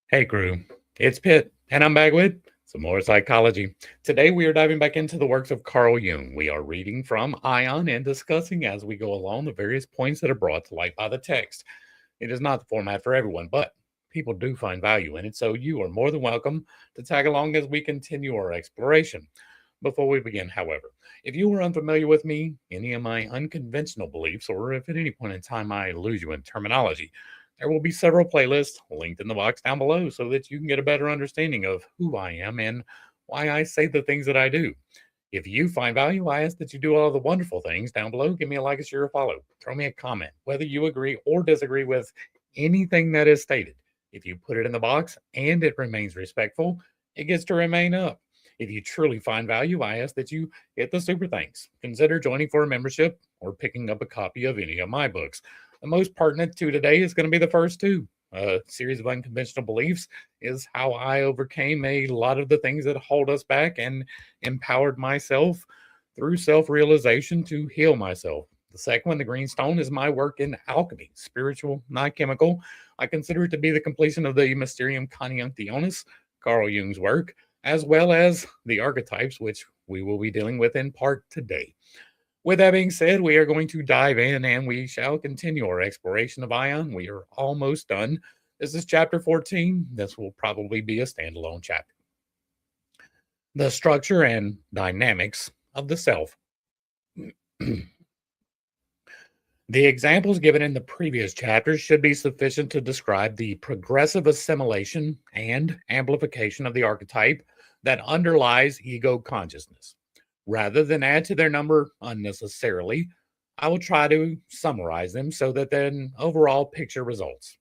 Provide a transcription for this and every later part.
Hey crew, it's Pitt, and I'm back with some more psychology. Today we are diving back into the works of Carl Jung. We are reading from Aion and discussing as we go along the various points that are brought to light by the text. It is not the format for everyone, but people do find value in it, so you are more than welcome to tag along as we continue our exploration. Before we begin, however, if you are unfamiliar with me, any of my unconventional beliefs, or if at any point in time I lose you in terminology, there will be several playlists linked in the box down below so that you can get a better understanding of who I am and why I say the things that I do. If you find value, I ask that you do all the wonderful things down below. Give me a like, a share, a follow. Throw me a comment, whether you agree or disagree with anything that is stated. If you put it in the box and it remains respectful, it gets to remain up. If you truly find value, I ask that you hit the super thanks. Consider joining for a membership or picking up a copy of any of my books. The most pertinent to today is going to be the first two. A series of unconventional beliefs is how I overcame a lot of the things that hold us back and empowered myself through self realization to heal myself. The second one, the green stone, is my work in alchemy, spiritual, not chemical. I consider it to be the completion of the Mysterium Conjunctionis, Carl Jung's work, as well as the archetypes, which we will be dealing with in part today. With that being said, we are going to dive in and we shall continue our exploration of Ion. We are almost done. This is chapter 14. This will probably be a standalone chapter. The structure and dynamics of the self. The examples given in the previous chapters should be sufficient to describe the progressive assimilation and amplification of the archetype that underlies ego consciousness. Rather than add to their number unnecessarily, I will try to summarize them so that an overall picture results.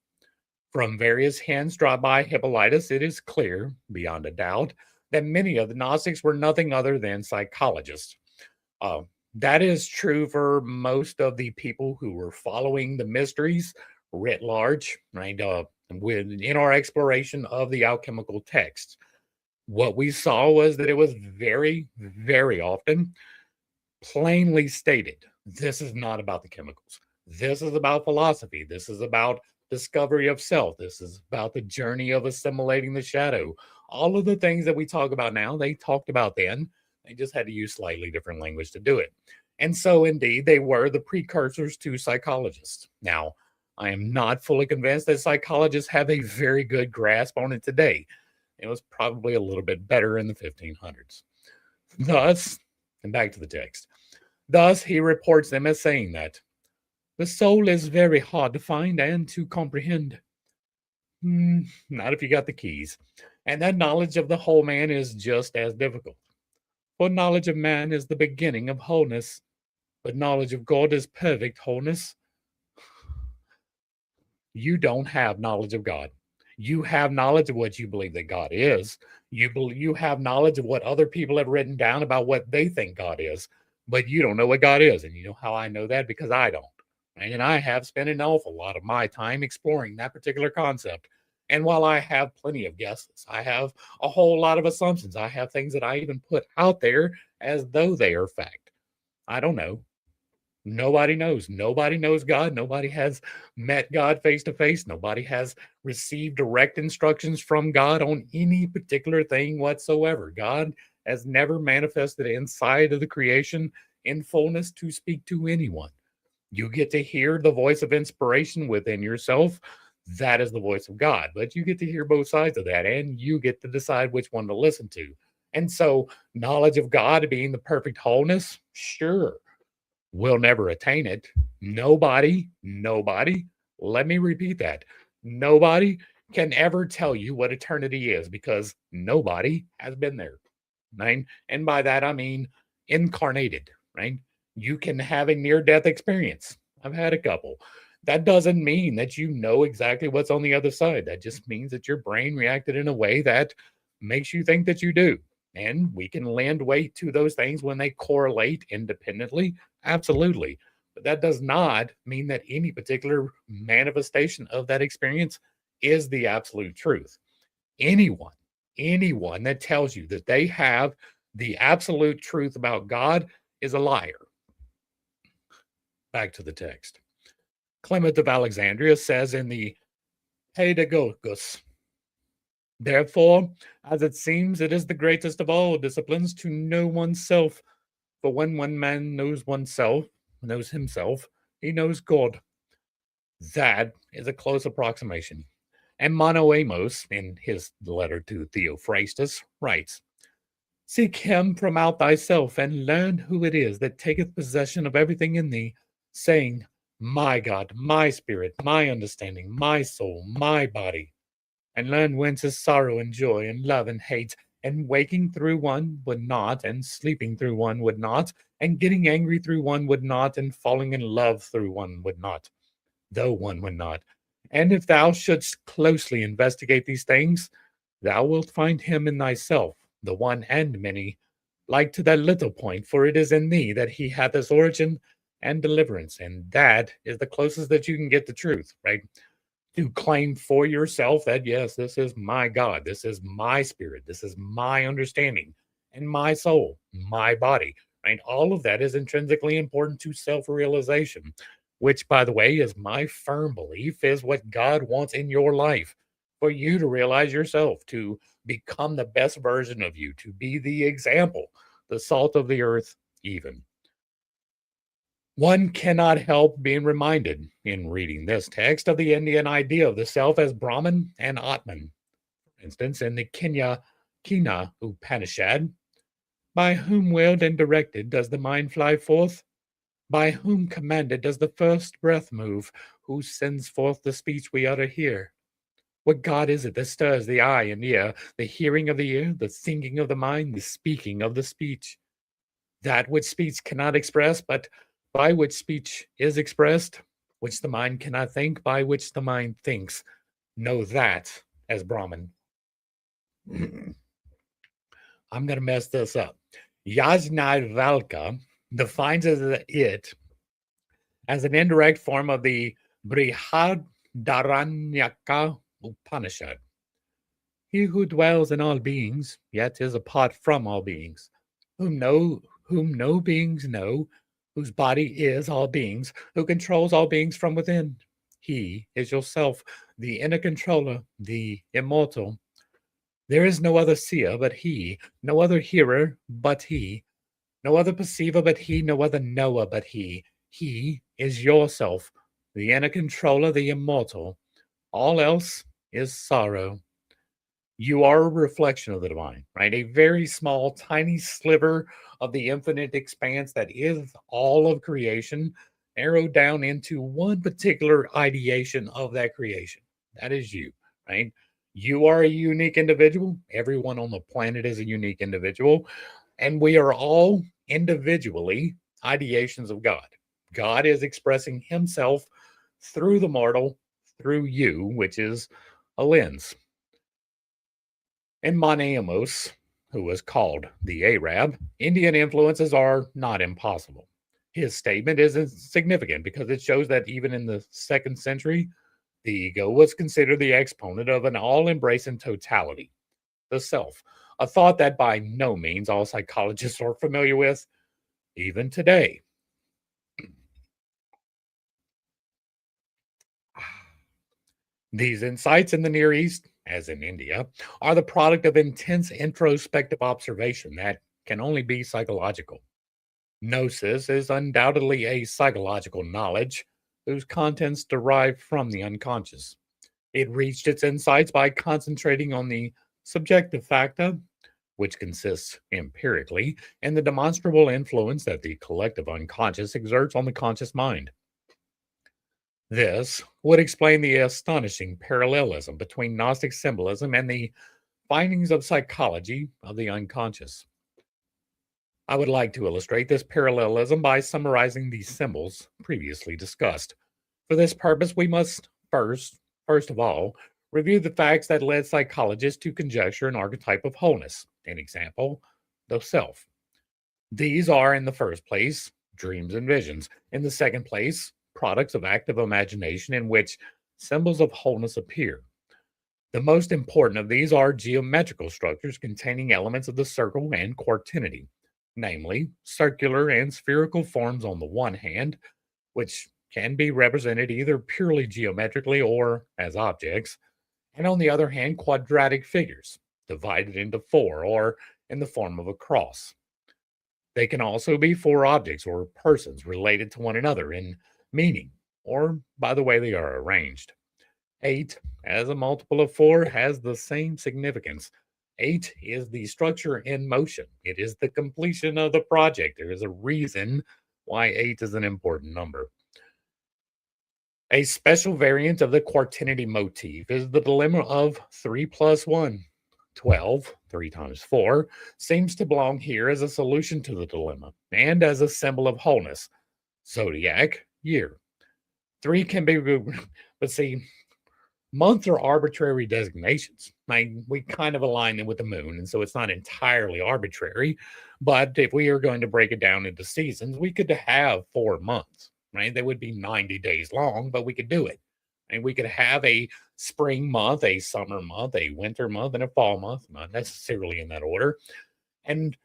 From various hints dropped by Hippolytus, it is clear, beyond a doubt, that many of the Gnostics were nothing other than psychologists. Uh, that is true for most of the people who were following the mysteries writ large, right? In our exploration of the alchemical texts, what we saw was that it was very, very often plainly stated this is not about the chemicals. This is about philosophy. This is about discovery of self. This is about the journey of assimilating the shadow. All of the things that we talk about now, they talked about then. They just had to use slightly different language to do it. And so, indeed, they were the precursors to psychologists. Now, I am not fully convinced that psychologists have a very good grasp on it today. It was probably a little bit better in the 1500s. Thus, and back to the text. Thus, he reports them as saying that the soul is very hard to find and to comprehend. Not if you got the keys. And that knowledge of the whole man is just as difficult. For knowledge of man is the beginning of wholeness, but knowledge of God is perfect wholeness. You don't have knowledge of God. You have knowledge of what you believe that God is. You have knowledge of what other people have written down about what they think God is, but you don't know what God is. And you know how I know that? Because I don't. Right? And I have spent an awful lot of my time exploring that particular concept. And while I have plenty of guesses, I have a whole lot of assumptions. I have things that I even put out there as though they are fact. I don't know. Nobody knows. Nobody knows God. Nobody has met God face to face. Nobody has received direct instructions from God on any particular thing whatsoever. God has never manifested inside of the creation in fullness to speak to anyone. You get to hear the voice of inspiration within yourself. That is the voice of God. But you get to hear both sides of that, and you get to decide which one to listen to. And so, knowledge of God being the perfect wholeness, sure, will never attain it. Nobody, let me repeat that. Nobody can ever tell you what eternity is because nobody has been there. Right? And by that, I mean incarnated, right? You can have a near death experience. I've had a couple. That doesn't mean that you know exactly what's on the other side. That just means that your brain reacted in a way that makes you think that you do. And we can lend weight to those things when they correlate independently. Absolutely. But that does not mean that any particular manifestation of that experience is the absolute truth. Anyone, anyone that tells you that they have the absolute truth about God is a liar. Back to the text. Clement of Alexandria says in the Pedagogus, Therefore, as it seems, it is the greatest of all disciplines to know oneself. For when one man knows oneself, knows himself, he knows God. That is a close approximation. And Mono Amos, in his letter to Theophrastus, writes, seek him from out thyself, and learn who it is that taketh possession of everything in thee, saying, my God, my spirit, my understanding, my soul, my body, and learn whence is sorrow and joy, and love and hate, and waking through one would not, and sleeping through one would not, and getting angry through one would not, and falling in love through one would not, though one would not. And if thou shouldst closely investigate these things, thou wilt find him in thyself, the one and many, like to that little point, for it is in thee that he hath his origin and deliverance. And that is the closest that you can get to truth, right? To claim for yourself that, yes, this is my God, this is my spirit, this is my understanding, and my soul, my body, right? All of that is intrinsically important to self realization, which, by the way, is my firm belief is what God wants in your life for you to realize yourself, to become the best version of you, to be the example, the salt of the earth, even. One cannot help being reminded in reading this text of the Indian idea of the self as Brahman and Atman. For instance, in the Kina Upanishad, by whom willed and directed does the mind fly forth? By whom commanded does the first breath move? Who sends forth the speech we utter here? What God is it that stirs the eye and ear, the hearing of the ear, the thinking of the mind, the speaking of the speech? That which speech cannot express, but by which speech is expressed, which the mind cannot think, by which the mind thinks. Know that as Brahman. I'm going to mess this up. Yajnavalkya defines it as an indirect form of the Brihadaranyaka Upanishad. He who dwells in all beings, yet is apart from all beings, whom no beings know, whose body is all beings, who controls all beings from within. He is yourself, the inner controller, the immortal. There is no other seer but he, no other hearer but he, no other perceiver but he, no other knower but he. He is yourself, the inner controller, the immortal. All else is sorrow. You are a reflection of the divine, right? A very small, tiny sliver of the infinite expanse that is all of creation, narrowed down into one particular ideation of that creation. That is you, right? You are a unique individual. Everyone on the planet is a unique individual. And we are all individually ideations of God. God is expressing himself through the mortal, through you, which is a lens. In Monaeamos, who was called the Arab, Indian influences are not impossible. His statement is significant because it shows that even in the second century, the ego was considered the exponent of an all embracing totality, the self, a thought that by no means all psychologists are familiar with, even today. These insights in the Near East, as in India, are the product of intense introspective observation that can only be psychological. Gnosis is undoubtedly a psychological knowledge whose contents derive from the unconscious. It reached its insights by concentrating on the subjective factor, which consists empirically in the demonstrable influence that the collective unconscious exerts on the conscious mind. This would explain the astonishing parallelism between Gnostic symbolism and the findings of psychology of the unconscious. I would like to illustrate this parallelism by summarizing the symbols previously discussed. For this purpose, we must first of all, review the facts that led psychologists to conjecture an archetype of wholeness. An example, the self. These are, in the first place, dreams and visions. In the second place, products of active imagination in which symbols of wholeness appear. The most important of these are geometrical structures containing elements of the circle and quaternity, namely circular and spherical forms on the one hand, which can be represented either purely geometrically or as objects, And on the other hand, quadratic figures divided into four or in the form of a cross. They can also be four objects or persons related to one another in meaning or by the way they are arranged. Eight, as a multiple of four, has the same significance. Eight is the structure in motion, it is the completion of the project. There is a reason why eight is an important number. A special variant of the quartinity motif is the dilemma of 3 plus 1. 12, 3 times 4, seems to belong here as a solution to the dilemma and as a symbol of wholeness. Zodiac, year. 3 can be, but see, months are arbitrary designations. We kind of align them with the moon, and so it's not entirely arbitrary. But if we are going to break it down into seasons, we could have 4 months, right? They would be 90 days long, but we could do it. And we could have a spring month, a summer month, a winter month, and a fall month, not necessarily in that order. And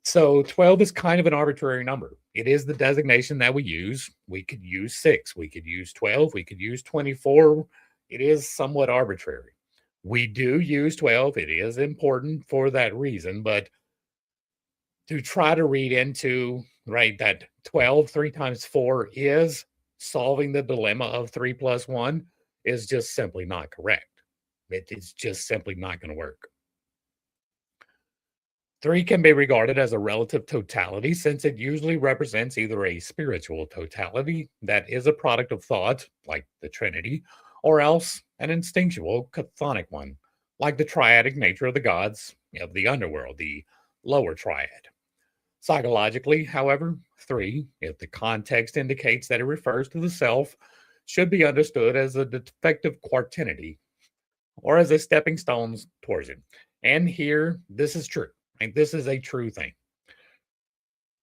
so 12 is kind of an arbitrary number. It is the designation that we use. We could use 6, we could use 12, we could use 24. It is somewhat arbitrary. We do use 12. It is important for that reason, but to try to read into, right, that 12, 3 times 4 is solving the dilemma of 3 plus 1 is just simply not correct. It's just simply not going to work. 3 can be regarded as a relative totality since it usually represents either a spiritual totality that is a product of thought, like the Trinity, or else an instinctual chthonic one, like the triadic nature of the gods of the underworld, the lower triad. Psychologically, however, 3, if the context indicates that it refers to the self, should be understood as a defective quartinity or as a stepping stone towards it. And here, this is true. And this is a true thing.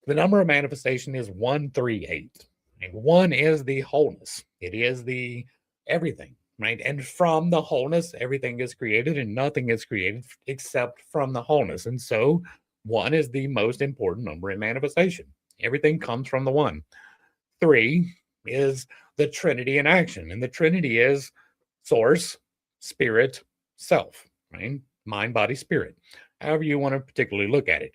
The number of manifestation is 138. And 1 is the wholeness. It is the everything, right? And from the wholeness, everything is created and nothing is created except from the wholeness. And so 1 is the most important number in manifestation. Everything comes from the 1. 3 is the Trinity in action. And the Trinity is source, spirit, self, right? Mind, body, spirit. However you want to particularly look at it.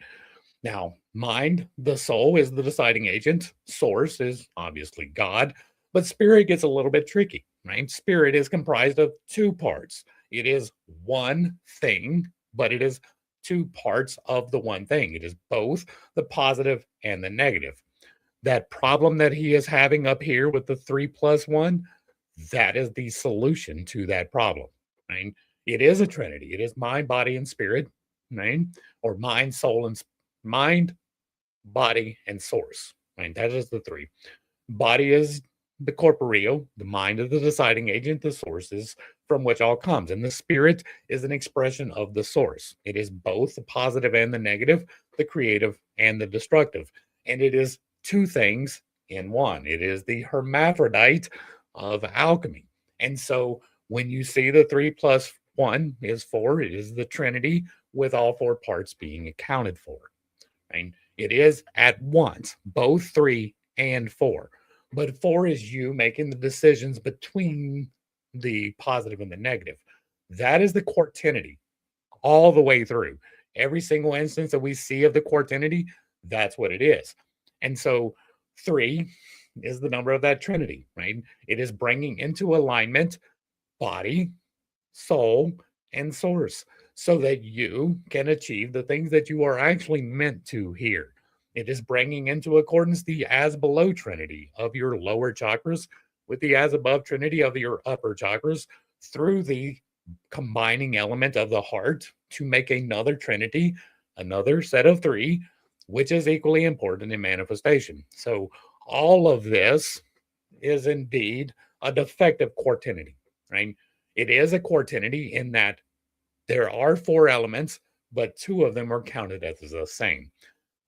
Now, mind, the soul, is the deciding agent. Source is obviously God, but spirit gets a little bit tricky, right? Spirit is comprised of 2 parts. It is one thing, but it is 2 parts of the one thing. It is both the positive and the negative. That problem that he is having up here with the 3 plus 1, that is the solution to that problem, right? It is a trinity. It is mind, body, and spirit, right? Or mind, soul, and mind, body, and source, right? That is the 3. Body is the corporeal, the mind is the deciding agent, the source is from which all comes. And the spirit is an expression of the source. It is both the positive and the negative, the creative and the destructive. And it is 2 things in one. It is the hermaphrodite of alchemy. And so when you see the 3 plus 1 is 4, it is the Trinity with all 4 parts being accounted for. And it is at once both 3 and 4. But 4 is you making the decisions between the positive and the negative. That is the quartinity all the way through. Every single instance that we see of the quartinity, that's what it is. And so 3 is the number of that trinity, right? It is bringing into alignment body, soul, and source so that you can achieve the things that you are actually meant to here. It is bringing into accordance the as below trinity of your lower chakras with the as above trinity of your upper chakras through the combining element of the heart to make another trinity, another set of 3, which is equally important in manifestation. So all of this is indeed a defective quartinity, right? It is a quartinity in that there are 4 elements, but 2 of them are counted as the same.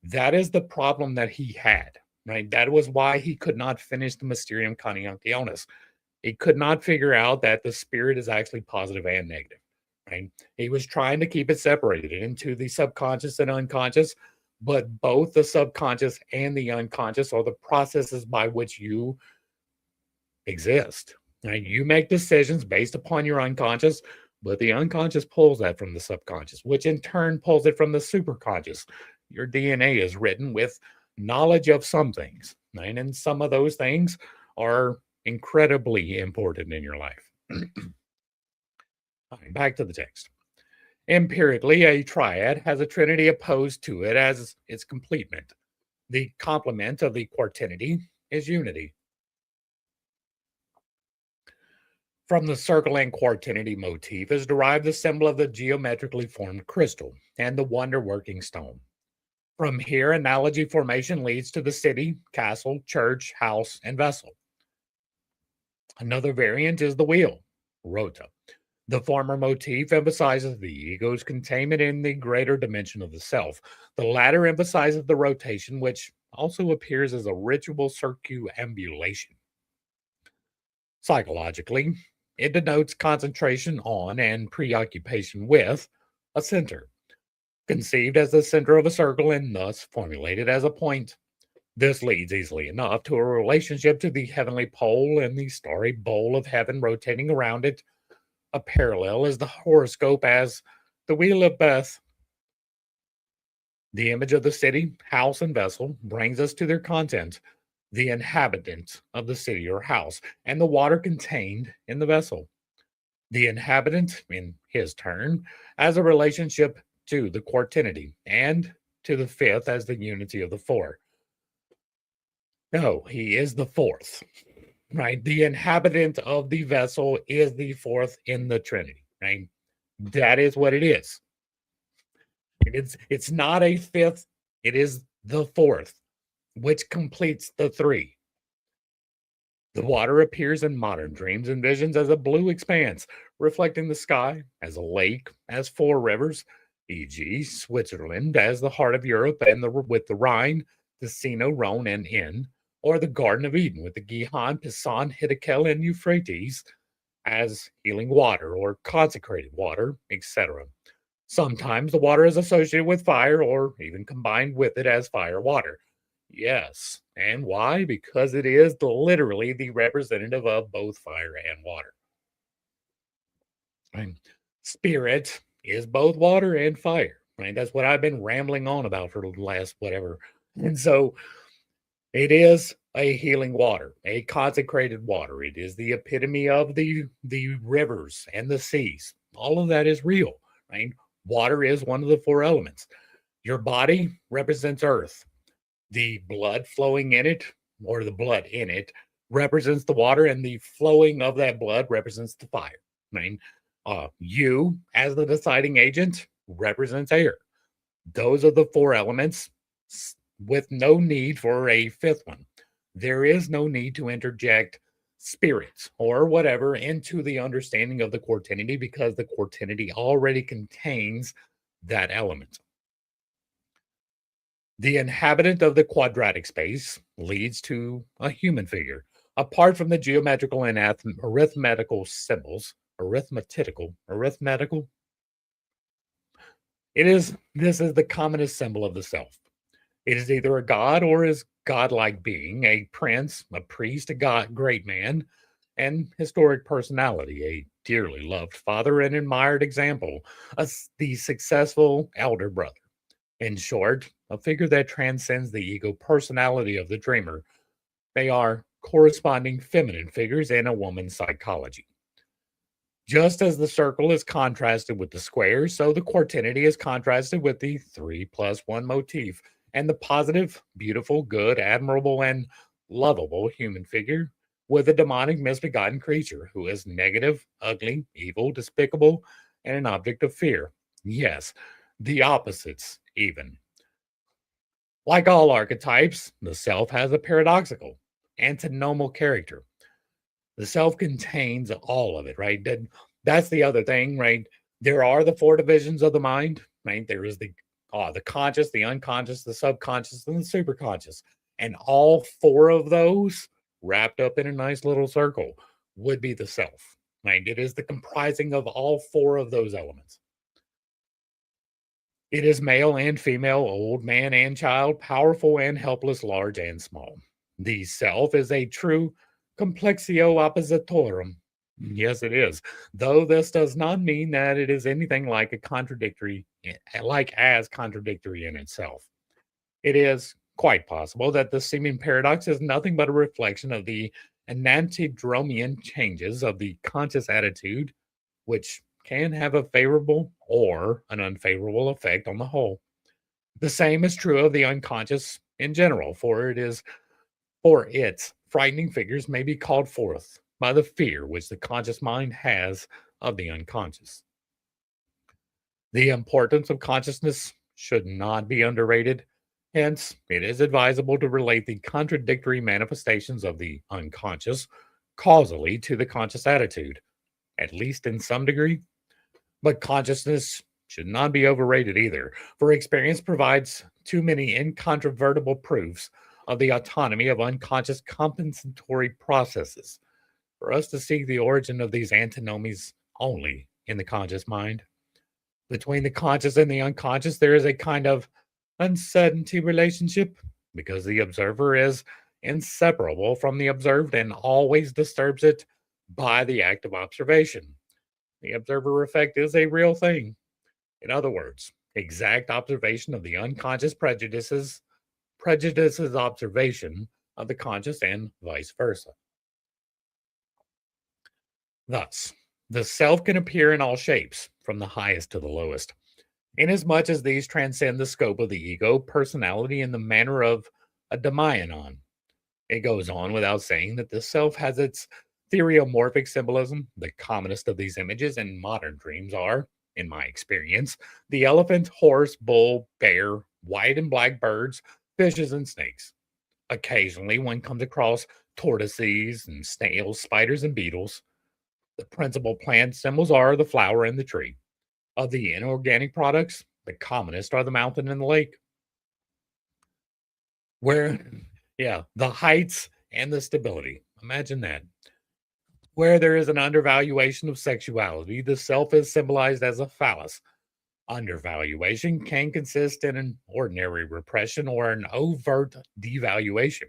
That is the problem that he had, right? That was why he could not finish the Mysterium Conjunctionis. He could not figure out that the spirit is actually positive and negative, right? He was trying to keep it separated into the subconscious and unconscious, but both the subconscious and the unconscious are the processes by which you exist. Right? You make decisions based upon your unconscious, But the unconscious pulls that from the subconscious, which in turn pulls it from the superconscious. Your DNA is written with knowledge of some things, right? And some of those things are incredibly important in your life. All right, back to the text. Empirically, a triad has a trinity opposed to it as its complement. The complement of the quaternity is unity. From the circle and quaternity motif is derived the symbol of the geometrically formed crystal and the wonder working stone. From here, analogy formation leads to the city, castle, church, house, and vessel. Another variant is the wheel, rota. The former motif emphasizes the ego's containment in the greater dimension of the self. The latter emphasizes the rotation, which also appears as a ritual circumambulation. Psychologically, it denotes concentration on and preoccupation with a center, conceived as the center of a circle and thus formulated as a point. This leads easily enough to a relationship to the heavenly pole and the starry bowl of heaven rotating around it. A parallel is the horoscope as the wheel of Beth. The image of the city, house, and vessel brings us to their content, the inhabitant of the city or house, and the water contained in the vessel. The inhabitant, in his turn, as a relationship to the quaternity and to the fifth as the unity of the four. No, he is the fourth, right? The inhabitant of the vessel is the fourth in the Trinity, right? That is what it is. It's not a fifth, it is the fourth, which completes the three. The water appears in modern dreams and visions as a blue expanse, reflecting the sky, as a lake, as four rivers, e.g., Switzerland as the heart of Europe and with the Rhine, the Sino, Rhone, and Inn, or the Garden of Eden with the Gihon, Pison, Hiddekel, and Euphrates as healing water or consecrated water, etc. Sometimes the water is associated with fire or even combined with it as fire water. Yes. And why? Because it is literally the representative of both fire and water. Right? Spirit is both water and fire. Right? That's what I've been rambling on about for the last whatever. And so it is a healing water, a consecrated water. It is the epitome of the rivers and the seas. All of that is real, right? Water is one of the four elements. Your body represents earth. The blood flowing in it, or the blood in it, represents the water, and the flowing of that blood represents the fire. Right? You, as the deciding agent, represents air. Those are the four elements with no need for a fifth one. There is no need to interject spirits or whatever into the understanding of the quaternity because the quaternity already contains that element. The inhabitant of the quadratic space leads to a human figure. Apart from the geometrical and arithmetical symbols, arithmetical, this is the commonest symbol of the self. It is either a god or is godlike being, a prince, a priest, a god, great man, and historic personality, a dearly loved father and admired example, the successful elder brother. In short, a figure that transcends the ego personality of the dreamer. They are corresponding feminine figures in a woman's psychology. Just as the circle is contrasted with the square, so the quaternity is contrasted with the 3+1 motif, and the positive, beautiful, good, admirable, and lovable human figure with a demonic, misbegotten creature who is negative, ugly, evil, despicable, and an object of fear. Yes, the opposites, even. Like all archetypes, the self has a paradoxical, antinomial character. The self contains all of it, right? That's the other thing, right? There are the four divisions of the mind, right? There is the conscious, the unconscious, the subconscious, and the superconscious. And all four of those wrapped up in a nice little circle would be the self, right? It is the comprising of all four of those elements. It is male and female, old man and child, powerful and helpless, large and small. The self is a true complexio oppositorum, Yes, it is. Though this does not mean that it is anything like as contradictory in itself. It is quite possible that the seeming paradox is nothing but a reflection of the enantidromian changes of the conscious attitude, which can have a favorable or an unfavorable effect on the whole. The same is true of the unconscious in general, for its frightening figures may be called forth by the fear which the conscious mind has of the unconscious. The importance of consciousness should not be underrated. Hence, it is advisable to relate the contradictory manifestations of the unconscious causally to the conscious attitude, at least in some degree. But consciousness should not be overrated either, for experience provides too many incontrovertible proofs of the autonomy of unconscious compensatory processes for us to seek the origin of these antinomies only in the conscious mind. Between the conscious and the unconscious, there is a kind of uncertainty relationship because the observer is inseparable from the observed and always disturbs it by the act of observation. The observer effect is a real thing. In other words, exact observation of the unconscious prejudices observation of the conscious and vice versa. Thus, the self can appear in all shapes, from the highest to the lowest, inasmuch as these transcend the scope of the ego personality in the manner of a daimyon. It goes on without saying that the self has its theriomorphic symbolism. The commonest of these images in modern dreams are, in my experience, the elephant, horse, bull, bear, white and black birds, fishes, and snakes. Occasionally, one comes across tortoises and snails, spiders, and beetles. The principal plant symbols are the flower and the tree. Of the inorganic products, the commonest are the mountain and the lake, where, yeah, the heights and the stability. Imagine that. Where there is an undervaluation of sexuality, the self is symbolized as a phallus. Undervaluation can consist in an ordinary repression or an overt devaluation.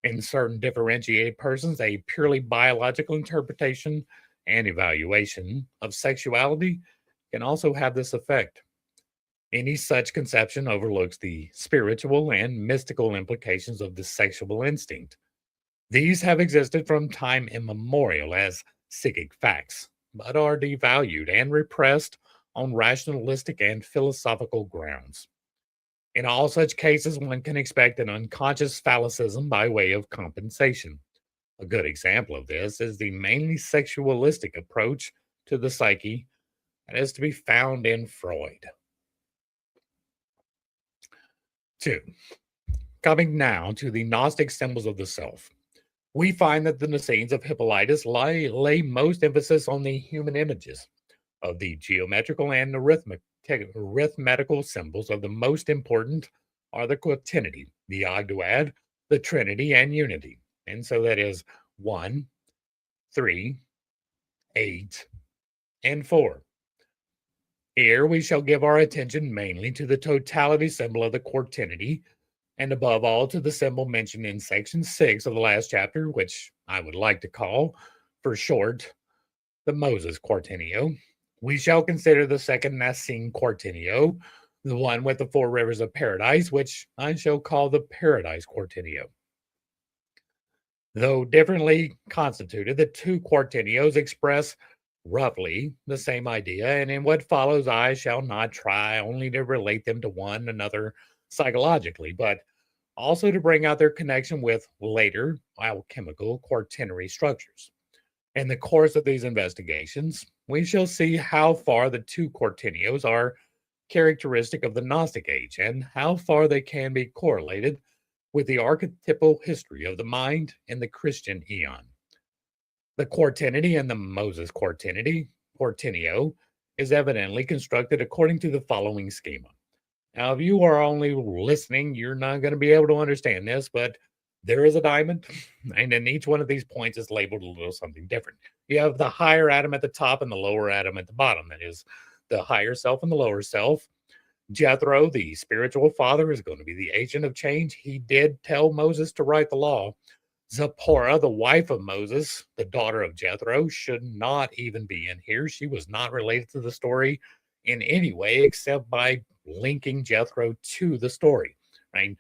In certain differentiated persons, a purely biological interpretation and evaluation of sexuality can also have this effect. Any such conception overlooks the spiritual and mystical implications of the sexual instinct. These have existed from time immemorial as psychic facts, but are devalued and repressed on rationalistic and philosophical grounds. In all such cases, one can expect an unconscious phallicism by way of compensation. A good example of this is the mainly sexualistic approach to the psyche that is to be found in Freud. 2. Coming now to the Gnostic symbols of the self, we find that the Nicenes of Hippolytus lay most emphasis on the human images of the geometrical and arithmetical symbols of the most important are the quaternity, the ogdoad, the trinity, and unity. And so that is 1, 3, 8, and 4. Here we shall give our attention mainly to the totality symbol of the quaternity, and above all to the symbol mentioned in section 6 of the last chapter, which I would like to call, for short, the Moses Quaternion. We shall consider the second Nicene Quaternion, the one with the four rivers of paradise, which I shall call the Paradise Quaternion. Though differently constituted, the two quaternions express roughly the same idea, and in what follows, I shall not try only to relate them to one another psychologically, but also to bring out their connection with later alchemical quaternary structures. In the course of these investigations, we shall see how far the two quaternions are characteristic of the Gnostic age and how far they can be correlated with the archetypal history of the mind in the Christian Aion. The quaternity and the Moses quaternio, is evidently constructed according to the following schema. Now, if you are only listening, you're not going to be able to understand this, but there is a diamond, and then each one of these points is labeled a little something different. You have the higher atom at the top and the lower atom at the bottom. That is the higher self and the lower self. Jethro, the spiritual father, is going to be the agent of change. He did tell Moses to write the law. Zipporah, the wife of Moses, the daughter of Jethro, should not even be in here. She was not related to the story in any way except by linking Jethro to the story. Right?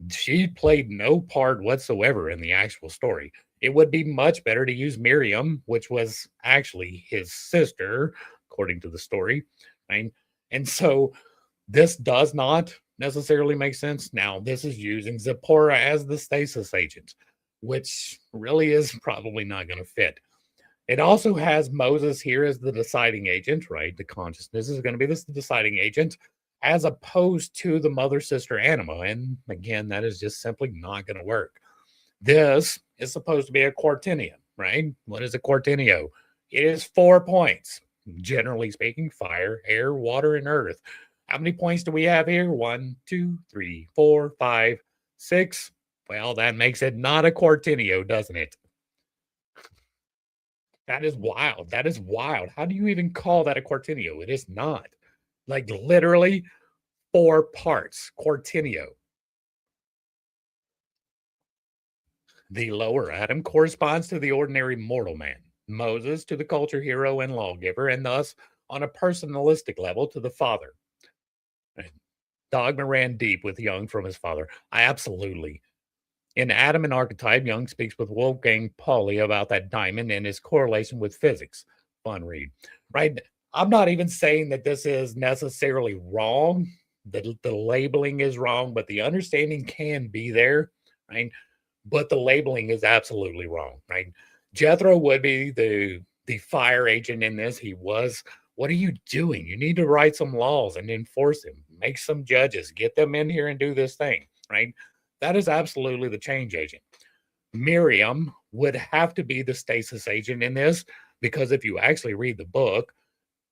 She played no part whatsoever in the actual story. It would be much better to use Miriam, which was actually his sister, according to the story. Right? And so this does not necessarily make sense. Now, this is using Zipporah as the stasis agent, which really is probably not going to fit. It also has Moses here as the deciding agent, right? The consciousness is going to be this deciding agent as opposed to the mother sister anima. And again, that is just simply not going to work. This is supposed to be a quartinian, right? What is a quartinio? It is 4 points. Generally speaking, fire, air, water, and earth. How many points do we have here? 1, 2, 3, 4, 5, 6. Well, that makes it not a quartinio, doesn't it? That is wild. That is wild. How do you even call that a quartinio? It is not. Like literally 4 parts. Quartinio. The lower atom corresponds to the ordinary mortal man, Moses to the culture hero and lawgiver, and thus, on a personalistic level, to the father. Dogma ran deep with Jung from his father. I absolutely. In Adam and Archetype, Jung speaks with Wolfgang Pauli about that diamond and his correlation with physics. Fun read. Right? I'm not even saying that this is necessarily wrong. The labeling is wrong, but the understanding can be there, right? But the labeling is absolutely wrong, right? Jethro would be the fire agent in this. He was. What are you doing? You need to write some laws and enforce them. Make some judges. Get them in here and do this thing, right? That is absolutely the change agent. Miriam would have to be the stasis agent in this because if you actually read the book,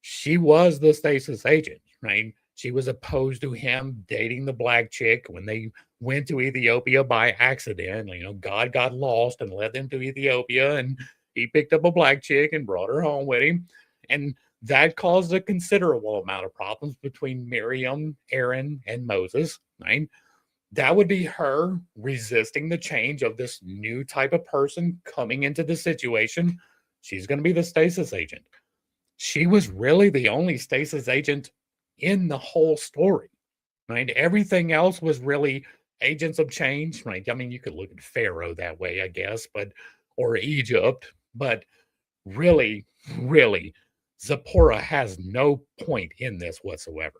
she was the stasis agent, right? She was opposed to him dating the black chick when they went to Ethiopia by accident. You know, God got lost and led them to Ethiopia, and he picked up a black chick and brought her home with him. And that caused a considerable amount of problems between Miriam, Aaron, and Moses, right? That would be her resisting the change of this new type of person coming into the situation. She's going to be the stasis agent. She was really the only stasis agent in the whole story, right? Everything else was really agents of change, right? I mean, you could look at Pharaoh that way, I guess, but or Egypt, but really, really, Zipporah has no point in this whatsoever.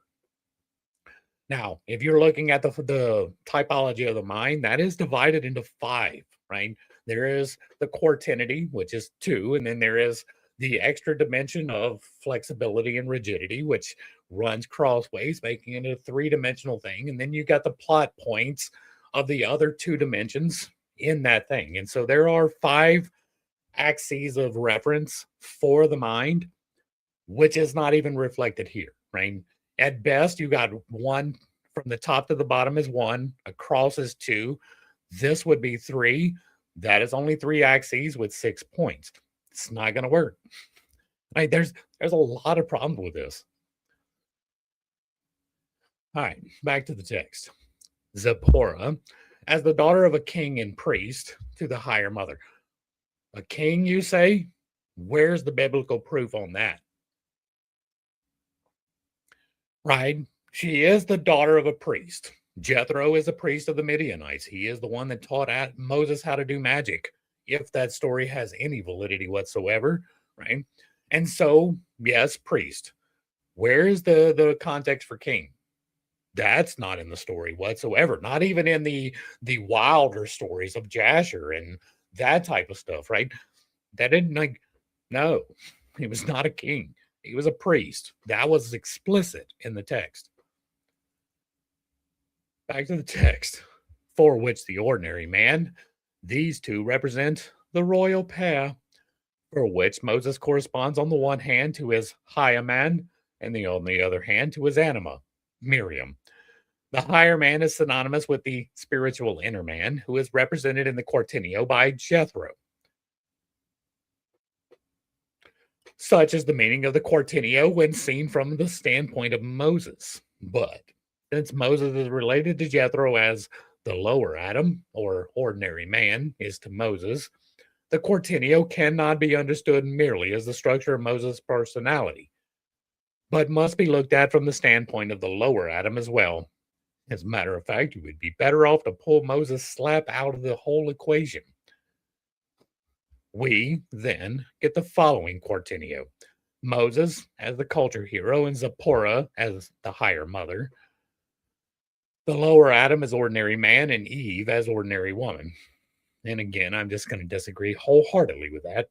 Now, if you're looking at the typology of the mind, that is divided into 5, right? There is the quartinity, which is 2, and then there is the extra dimension of flexibility and rigidity, which runs crossways, making it a 3-dimensional thing. And then you got the plot points of the other 2 dimensions in that thing. And so there are 5 axes of reference for the mind, which is not even reflected here, right? At best, you got 1 from the top to the bottom is 1, across is 2. This would be 3. That is only 3 axes with 6 points. It's not going to work. Right? There's a lot of problems with this. All right, back to the text. Zipporah, as the daughter of a king and priest to the higher mother. A king, you say? Where's the biblical proof on that? Right? She is the daughter of a priest. Jethro is a priest of the Midianites. He is the one that taught Moses how to do magic, if that story has any validity whatsoever, right? And so, yes, priest. Where is the context for king? That's not in the story whatsoever. Not even in the wilder stories of Jasher and that type of stuff, right? That didn't like no, he was not a king. He was a priest. That was explicit in the text. Back to the text. For which the ordinary man, these 2 represent the royal pair, for which Moses corresponds on the one hand to his higher man, and on the other hand to his anima, Miriam. The higher man is synonymous with the spiritual inner man, who is represented in the Quartinio by Jethro. Such is the meaning of the Quartinio when seen from the standpoint of Moses. But since Moses is related to Jethro as the lower Adam, or ordinary man, is to Moses, the Quartinio cannot be understood merely as the structure of Moses' personality, but must be looked at from the standpoint of the lower Adam as well. As a matter of fact, you would be better off to pull Moses' slap out of the whole equation. We then get the following Quartinio: Moses as the culture hero and Zipporah as the higher mother. The lower Adam as ordinary man and Eve as ordinary woman. And again, I'm just going to disagree wholeheartedly with that.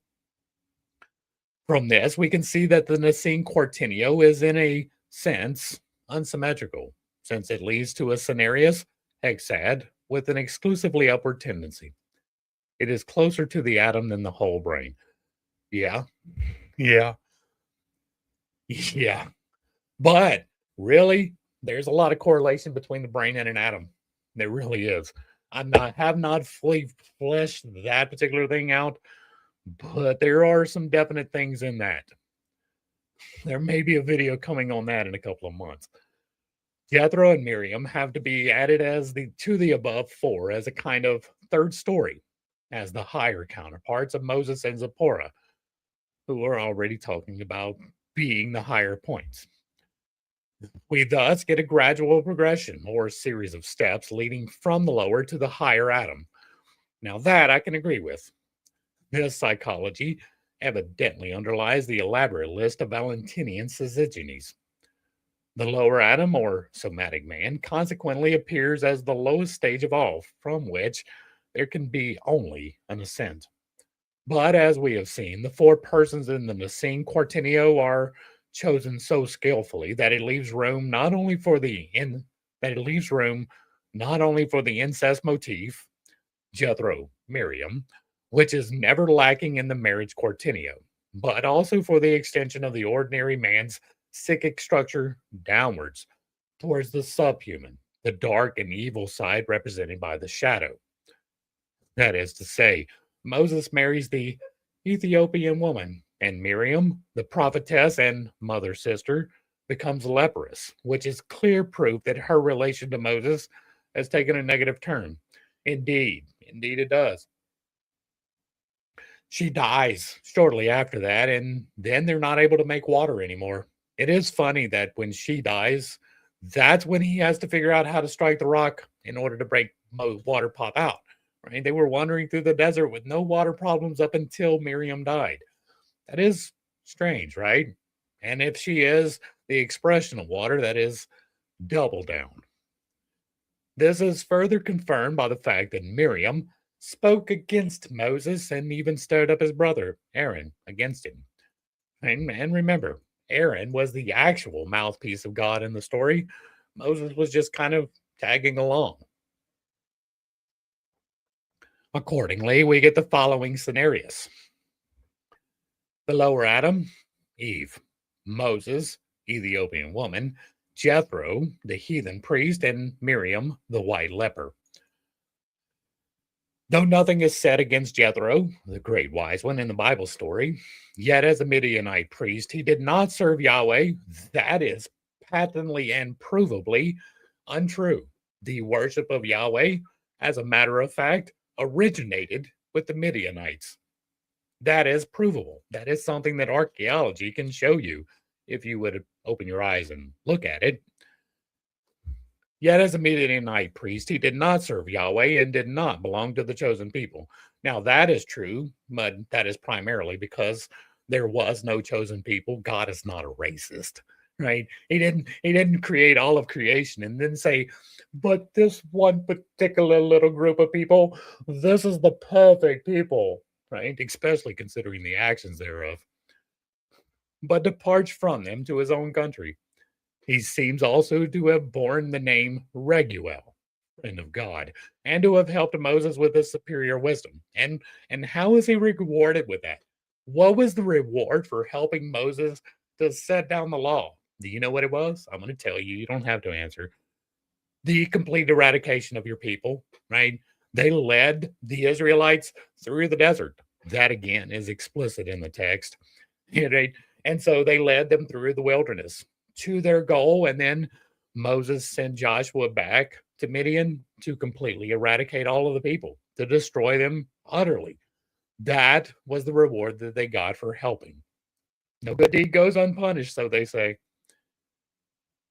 From this, we can see that the Nicene Quartinio is, in a sense, unsymmetrical, since it leads to a Cenarius hexad with an exclusively upward tendency. It is closer to the atom than the whole brain. Yeah, yeah, yeah. But really, there's a lot of correlation between the brain and an atom. There really is. Have not fully fleshed that particular thing out, but there are some definite things in that. There may be a video coming on that in a couple of months. Jethro and Miriam have to be added as to the above four as a kind of third story, as the higher counterparts of Moses and Zipporah, who are already talking about being the higher points. We thus get a gradual progression or series of steps leading from the lower to the higher atom. Now, that I can agree with. This psychology evidently underlies the elaborate list of Valentinian syzygies. The lower atom, or somatic man, consequently appears as the lowest stage of all, from which there can be only an ascent. But as we have seen, the four persons in the Nicene Quartinio are chosen so skillfully that it leaves room not only for the incest motif, Jethro, Miriam, which is never lacking in the marriage Quartinio, but also for the extension of the ordinary man's psychic structure downwards towards the subhuman, the dark and evil side represented by the shadow. That is to say, Moses marries the Ethiopian woman, and Miriam, the prophetess and mother sister, becomes leprous, which is clear proof that her relation to Moses has taken a negative turn. Indeed it does. She dies shortly after that, and then they're not able to make water anymore. It is funny that when she dies, that's when he has to figure out how to strike the rock in order to break water pop out. Right? They were wandering through the desert with no water problems up until Miriam died. That is strange, right? And if she is the expression of water, that is double down. This is further confirmed by the fact that Miriam spoke against Moses and even stirred up his brother, Aaron, against him. And remember, Aaron was the actual mouthpiece of God in the story. Moses was just kind of tagging along. Accordingly, we get the following scenarios. The lower Adam, Eve, Moses, Ethiopian woman, Jethro, the heathen priest, and Miriam, the white leper. Though nothing is said against Jethro, the great wise one in the Bible story, yet as a Midianite priest, he did not serve Yahweh. That is patently and provably untrue. The worship of Yahweh, as a matter of fact, originated with the Midianites. That is provable. That is something that archaeology can show you if you would open your eyes and look at it. Yet as a Midianite priest, he did not serve Yahweh and did not belong to the chosen people. Now that is true, but that is primarily because there was no chosen people. God is not a racist, right? He didn't create all of creation and then say, but this one particular little group of people, this is the perfect people, right? Especially considering the actions thereof. But departs from them to his own country. He seems also to have borne the name Reguel, friend of God, and to have helped Moses with his superior wisdom. And how is he rewarded with that? What was the reward for helping Moses to set down the law? Do you know what it was? I'm going to tell you. You don't have to answer. The complete eradication of your people, right? They led the Israelites through the desert. That again is explicit in the text. Right? And so they led them through the wilderness to their goal, and then Moses sent Joshua back to Midian to completely eradicate all of the people, to destroy them utterly. That was the reward that they got for helping. No good deed goes unpunished, so they say.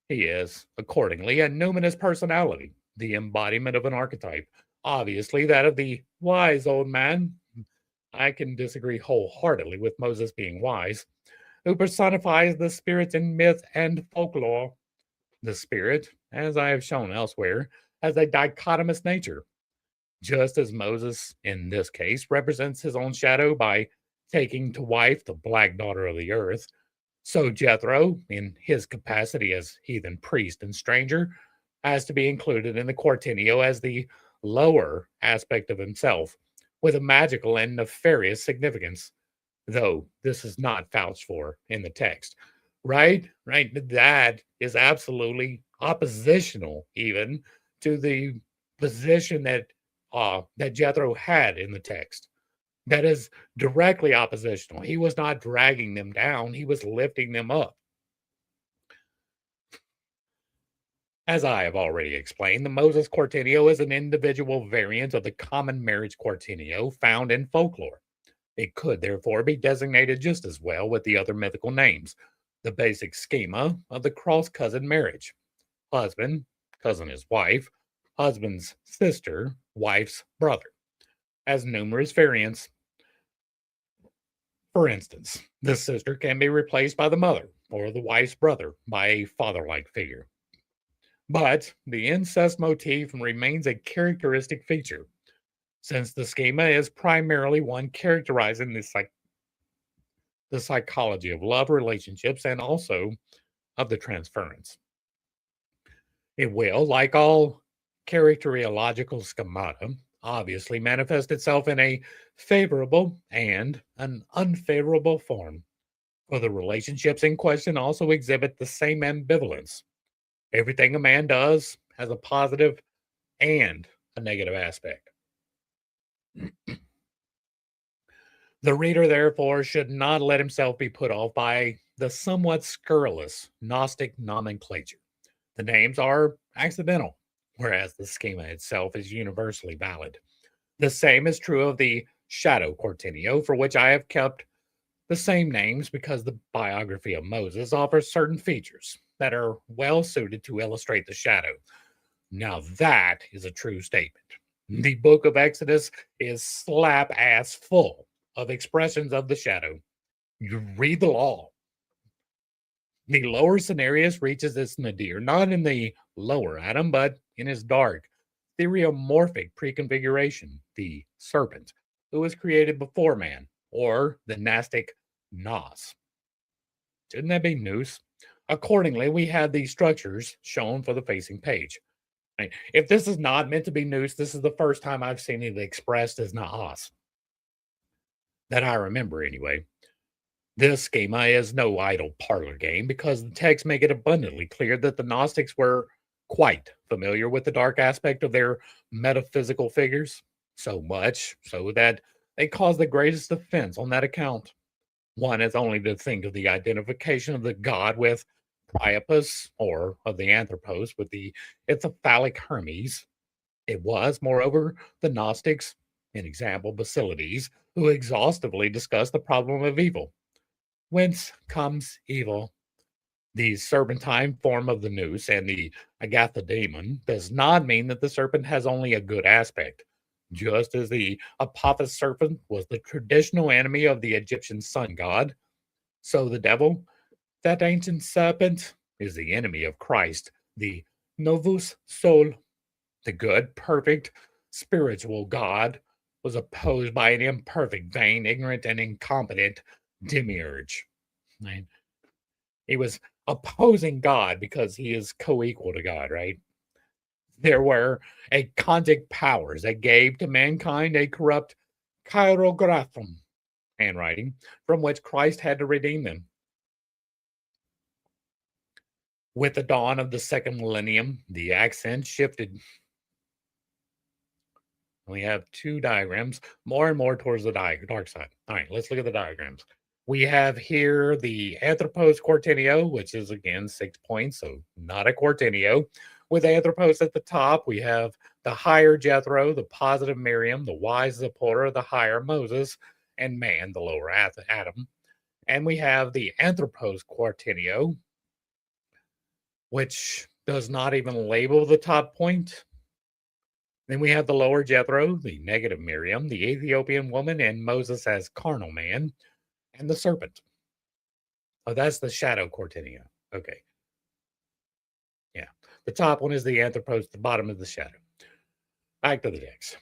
He is, accordingly, a numinous personality, the embodiment of an archetype, obviously that of the wise old man. I can disagree wholeheartedly with Moses being wise, who personifies the spirit in myth and folklore. The spirit, as I have shown elsewhere, has a dichotomous nature, just as Moses, in this case, represents his own shadow by taking to wife the black daughter of the earth. So Jethro, in his capacity as heathen priest and stranger, has to be included in the Quartinio as the lower aspect of himself, with a magical and nefarious significance, though this is not vouched for in the text. Right? Right. That is absolutely oppositional, even to the position that Jethro had in the text. That is directly oppositional. He was not dragging them down, he was lifting them up. As I have already explained, the Moses Quartinio is an individual variant of the common marriage Quartinio found in folklore. It could therefore be designated just as well with the other mythical names, the basic schema of the cross cousin marriage. Husband, cousin is wife, husband's sister, wife's brother. As numerous variants, for instance, the sister can be replaced by the mother, or the wife's brother by a father like figure. But the incest motif remains a characteristic feature, since the schema is primarily one characterizing the psychology of love relationships and also of the transference. It will, like all characterological schemata, obviously manifest itself in a favorable and an unfavorable form, for the relationships in question also exhibit the same ambivalence. Everything a man does has a positive and a negative aspect. The reader, therefore, should not let himself be put off by the somewhat scurrilous Gnostic nomenclature. The names are accidental, whereas the schema itself is universally valid. The same is true of the Shadow Quartinio, for which I have kept the same names because the biography of Moses offers certain features that are well suited to illustrate the shadow. Now, that is a true statement. The book of Exodus is slap ass full of expressions of the shadow. You read the law. The lower Cenarius reaches its nadir not in the lower Adam, but in his dark, theriomorphic preconfiguration, the serpent, who was created before man, or the Gnostic Nos. Shouldn't that be Nous? Accordingly, we have these structures shown for the facing page. Right? If this is not meant to be Nous, this is the first time I've seen it expressed as Naas. That I remember anyway. This schema is no idle parlor game because the texts make it abundantly clear that the Gnostics were quite familiar with the dark aspect of their metaphysical figures, so much so that they caused the greatest offense on that account. One has only to think of the identification of the god with Priapus, or of the Anthropos with the Ithophalic Hermes. It was, moreover, the Gnostics, in example Basilides, who exhaustively discussed the problem of evil. Whence comes evil? The serpentine form of the noose and the agathodemon does not mean that the serpent has only a good aspect. Just as the Apophis serpent was the traditional enemy of the Egyptian sun god, so the devil, that ancient serpent, is the enemy of Christ, the Novus Sol, the good, perfect, spiritual God, was opposed by an imperfect, vain, ignorant, and incompetent demiurge. Right? He was opposing God because he is co equal to God, right? There were akontic powers that gave to mankind a corrupt chirographum handwriting from which Christ had to redeem them. With the dawn of the second millennium, the accent shifted. We have two diagrams, more and more towards the dark side. All right, let's look at the diagrams. We have here the Anthropos Quartinio, which is again 6 points, so not a Quartinio, With Anthropos at the top, we have the higher Jethro, the positive Miriam, the wise Zipporah, the higher Moses, and man, the lower Adam. And we have the Anthropos Quartinio, which does not even label the top point. Then we have the lower Jethro, the negative Miriam, the Ethiopian woman, and Moses as carnal man, and the serpent. Oh, that's the shadow Quartinio. Okay. Yeah. The top one is the Anthropos, the bottom is the shadow. Back to the text.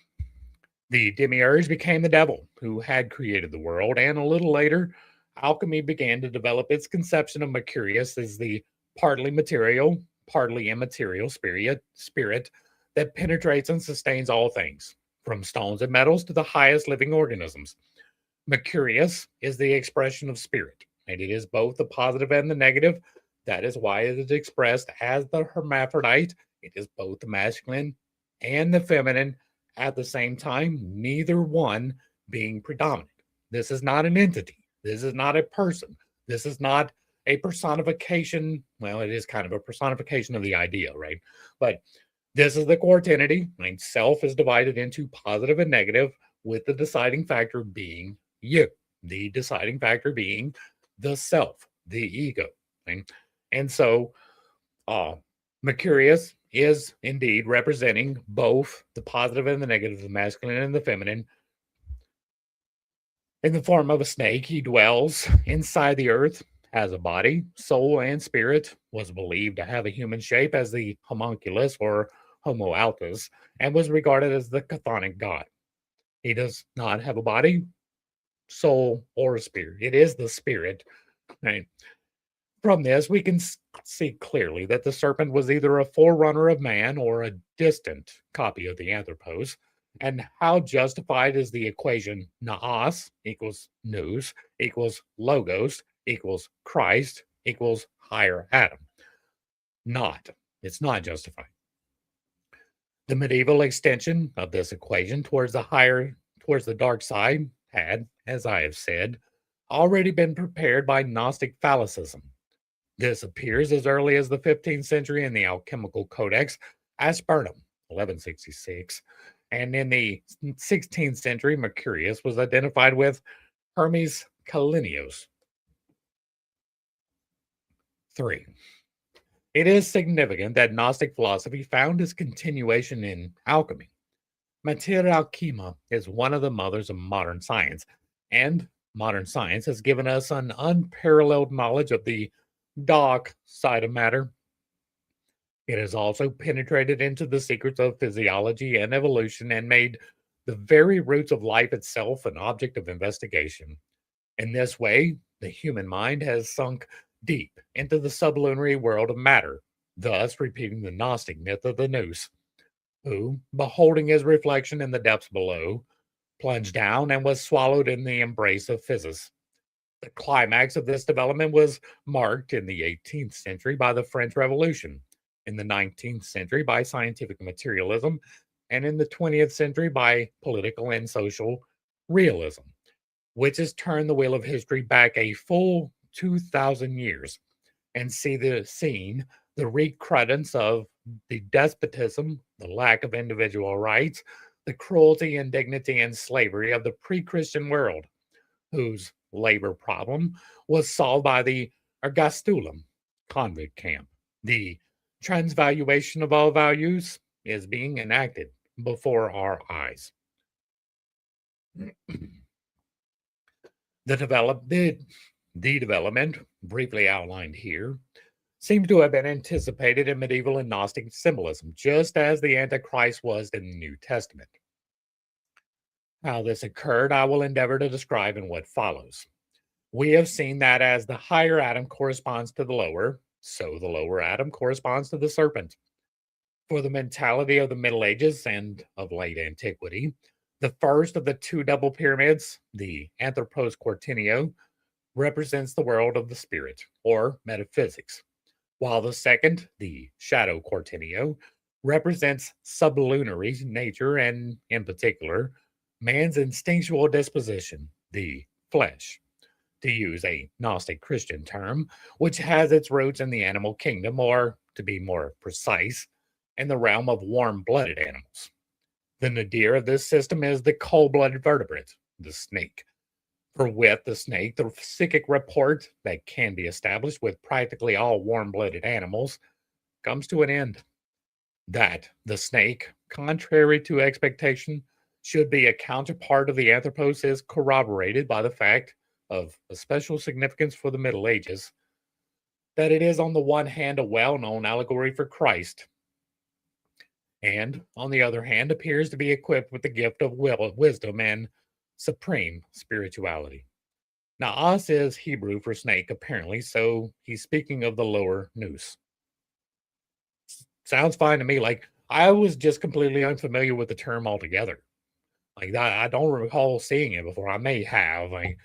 The demiurge became the devil who had created the world, and a little later, alchemy began to develop its conception of Mercurius as the partly material, partly immaterial spirit that penetrates and sustains all things, from stones and metals to the highest living organisms. Mercurius is the expression of spirit, and it is both the positive and the negative. That is why it is expressed as the hermaphrodite. It is both the masculine and the feminine at the same time, neither one being predominant. This is not an entity. This is not a person. This is not a personification. Well, it is kind of a personification of the idea, right? But this is the quartinity. I mean, self is divided into positive and negative, with the deciding factor being you, the deciding factor being the self, the ego. Right? And so, Mercurius is indeed representing both the positive and the negative, the masculine and the feminine. In the form of a snake, he dwells inside the earth, has a body, soul, and spirit, was believed to have a human shape as the homunculus or Homo altus, and was regarded as the chthonic god. He does not have a body, soul, or a spirit. It is the spirit. Right? From this, we can see clearly that the serpent was either a forerunner of man or a distant copy of the Anthropos. And how justified is the equation naos equals nous equals logos equals Christ equals higher Adam? Not. It's not justified. The medieval extension of this equation towards the dark side had, as I have said, already been prepared by Gnostic Phallicism. This appears as early as the 15th century in the Alchemical Codex Aspernum, 1166, and in the 16th century, Mercurius was identified with Hermes Calenius. 3. It is significant that Gnostic philosophy found its continuation in alchemy. Materia alchema is one of the mothers of modern science, and modern science has given us an unparalleled knowledge of the dark side of matter. It has also penetrated into the secrets of physiology and evolution and made the very roots of life itself an object of investigation. In this way, the human mind has sunk deep into the sublunary world of matter, thus repeating the Gnostic myth of the Nous, who, beholding his reflection in the depths below, plunged down and was swallowed in the embrace of physis. The climax of this development was marked in the 18th century by the French Revolution, in the 19th century by scientific materialism, and in the 20th century by political and social realism, which has turned the wheel of history back a full 2,000 years and seen the recrudescence of the despotism, the lack of individual rights, the cruelty, indignity, and slavery of the pre-Christian world, whose labor problem was solved by the ergastulum, convict camp. The transvaluation of all values is being enacted before our eyes. The development, briefly outlined here, seems to have been anticipated in medieval and Gnostic symbolism, just as the Antichrist was in the New Testament. How this occurred, I will endeavor to describe in what follows. We have seen that as the higher Adam corresponds to the lower, so the lower Adam corresponds to the serpent. For the mentality of the Middle Ages and of late antiquity, the first of the two double pyramids, the Anthropos Quartinio, represents the world of the spirit, or metaphysics, while the second, the shadow Quartinio, represents sublunary nature and, in particular, man's instinctual disposition, the flesh, to use a Gnostic Christian term, which has its roots in the animal kingdom, or, to be more precise, in the realm of warm-blooded animals. The nadir of this system is the cold-blooded vertebrate, the snake. For with the snake, the psychic rapport that can be established with practically all warm-blooded animals comes to an end. That the snake, contrary to expectation, should be a counterpart of the anthropos is corroborated by the fact of a special significance for the Middle Ages that it is on the one hand a well-known allegory for Christ, and on the other hand appears to be equipped with the gift of wisdom and supreme spirituality. Now, Os is Hebrew for snake, apparently, so he's speaking of the lower noose. Sounds fine to me. Like, I was just completely unfamiliar with the term altogether. Like, I don't recall seeing it before. I may have. Like,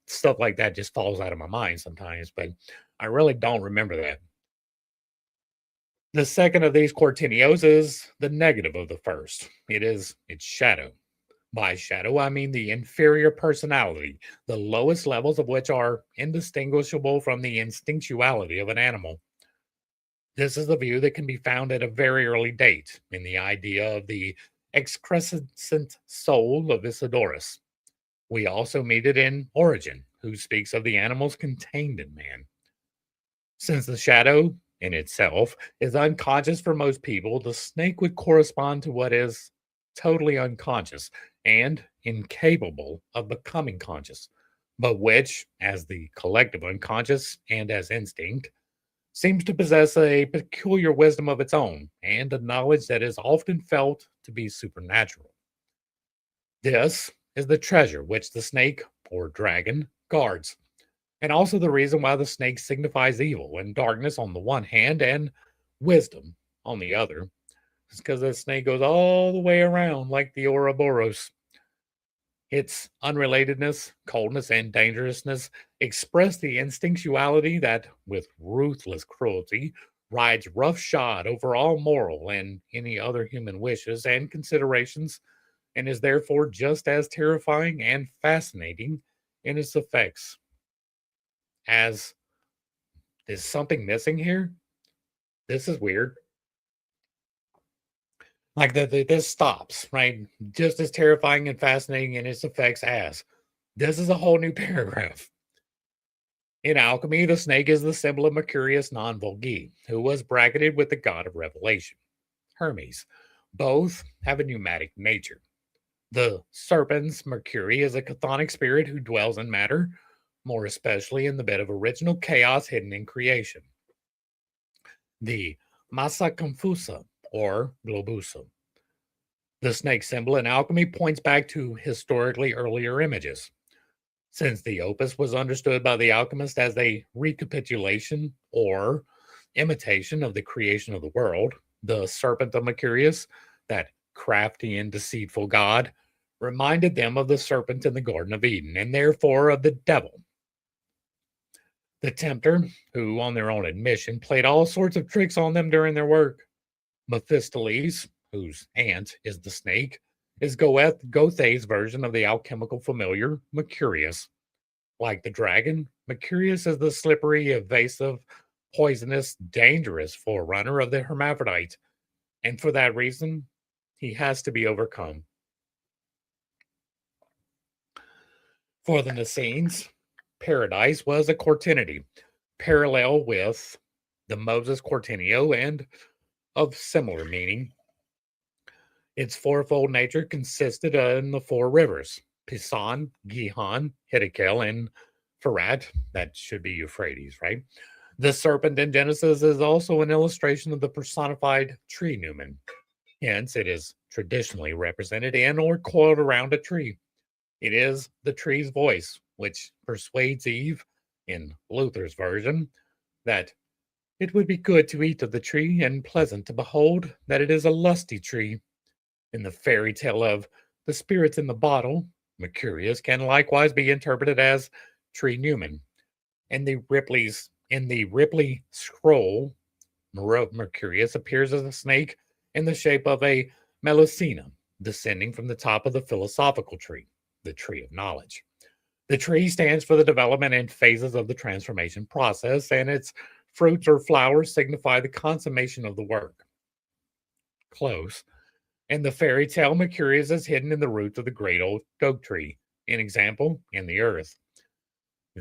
stuff like that just falls out of my mind sometimes, but I really don't remember that. The second of these quartinios is the negative of the first. It is its shadow. By shadow, I mean the inferior personality, the lowest levels of which are indistinguishable from the instinctuality of an animal. This is the view that can be found at a very early date in the idea of the excrescent soul of Isidorus. We also meet it in Origen, who speaks of the animals contained in man. Since the shadow in itself is unconscious for most people, the snake would correspond to what is totally unconscious and incapable of becoming conscious, but which, as the collective unconscious and as instinct, seems to possess a peculiar wisdom of its own and a knowledge that is often felt to be supernatural. This is the treasure which the snake or dragon guards, and also the reason why the snake signifies evil and darkness on the one hand and wisdom on the other. It's because that snake goes all the way around like the Ouroboros. Its unrelatedness, coldness, and dangerousness express the instinctuality that, with ruthless cruelty, rides roughshod over all moral and any other human wishes and considerations, and is therefore just as terrifying and fascinating in its effects. As is something missing here? This is weird. Like this stops, right? Just as terrifying and fascinating in its effects as. This is a whole new paragraph. In alchemy, the snake is the symbol of Mercurius non Vulgi, who was bracketed with the god of revelation, Hermes. Both have a pneumatic nature. The serpent's Mercury is a chthonic spirit who dwells in matter, more especially in the bed of original chaos hidden in creation. The Massa Confusa, or Globusa. The snake symbol in alchemy points back to historically earlier images. Since the opus was understood by the alchemist as a recapitulation or imitation of the creation of the world, the serpent of Mercurius, that crafty and deceitful god, reminded them of the serpent in the Garden of Eden, and therefore of the devil. The tempter, who, on their own admission, played all sorts of tricks on them during their work. Mephistopheles, whose aunt is the snake, is Goethe's version of the alchemical familiar, Mercurius. Like the dragon, Mercurius is the slippery, evasive, poisonous, dangerous forerunner of the hermaphrodite, and for that reason, he has to be overcome. For the Essenes, paradise was a quartinity, parallel with the Moses Quartinio and of similar meaning. Its fourfold nature consisted in the four rivers, Pison, Gihon, Hiddekel, and Ferrat. That should be Euphrates, right? The serpent in Genesis is also an illustration of the personified tree numen. Hence, it is traditionally represented in or coiled around a tree. It is the tree's voice, which persuades Eve, in Luther's version, that it would be good to eat of the tree and pleasant to behold that it is a lusty tree. In the fairy tale of the spirits in the bottle, Mercurius can likewise be interpreted as tree numen. In the Ripley scroll, Mercurius appears as a snake in the shape of a Melusina, descending from the top of the philosophical tree, the tree of knowledge. The tree stands for the development and phases of the transformation process, and its fruits or flowers signify the consummation of the work. close. In the fairy tale, Mercurius is hidden in the roots of the great oak tree. An example, in the earth.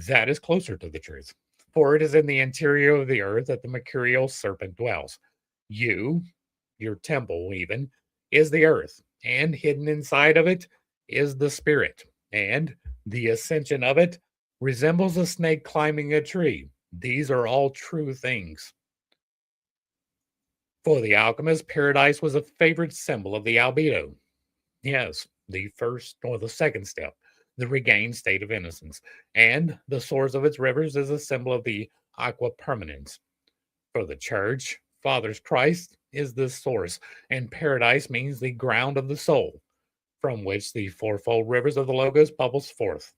That is closer to the truth. For it is in the interior of the earth that the mercurial serpent dwells. You, your temple even, is the earth, and hidden inside of it is the spirit. And the ascension of it resembles a snake climbing a tree. These are all true things. For the alchemist, paradise was a favorite symbol of the albedo. Yes, the first or the second step, the regained state of innocence. And the source of its rivers is a symbol of the aqua permanens. For the church, Father's Christ is the source, and paradise means the ground of the soul, from which the fourfold rivers of the Logos bubbles forth.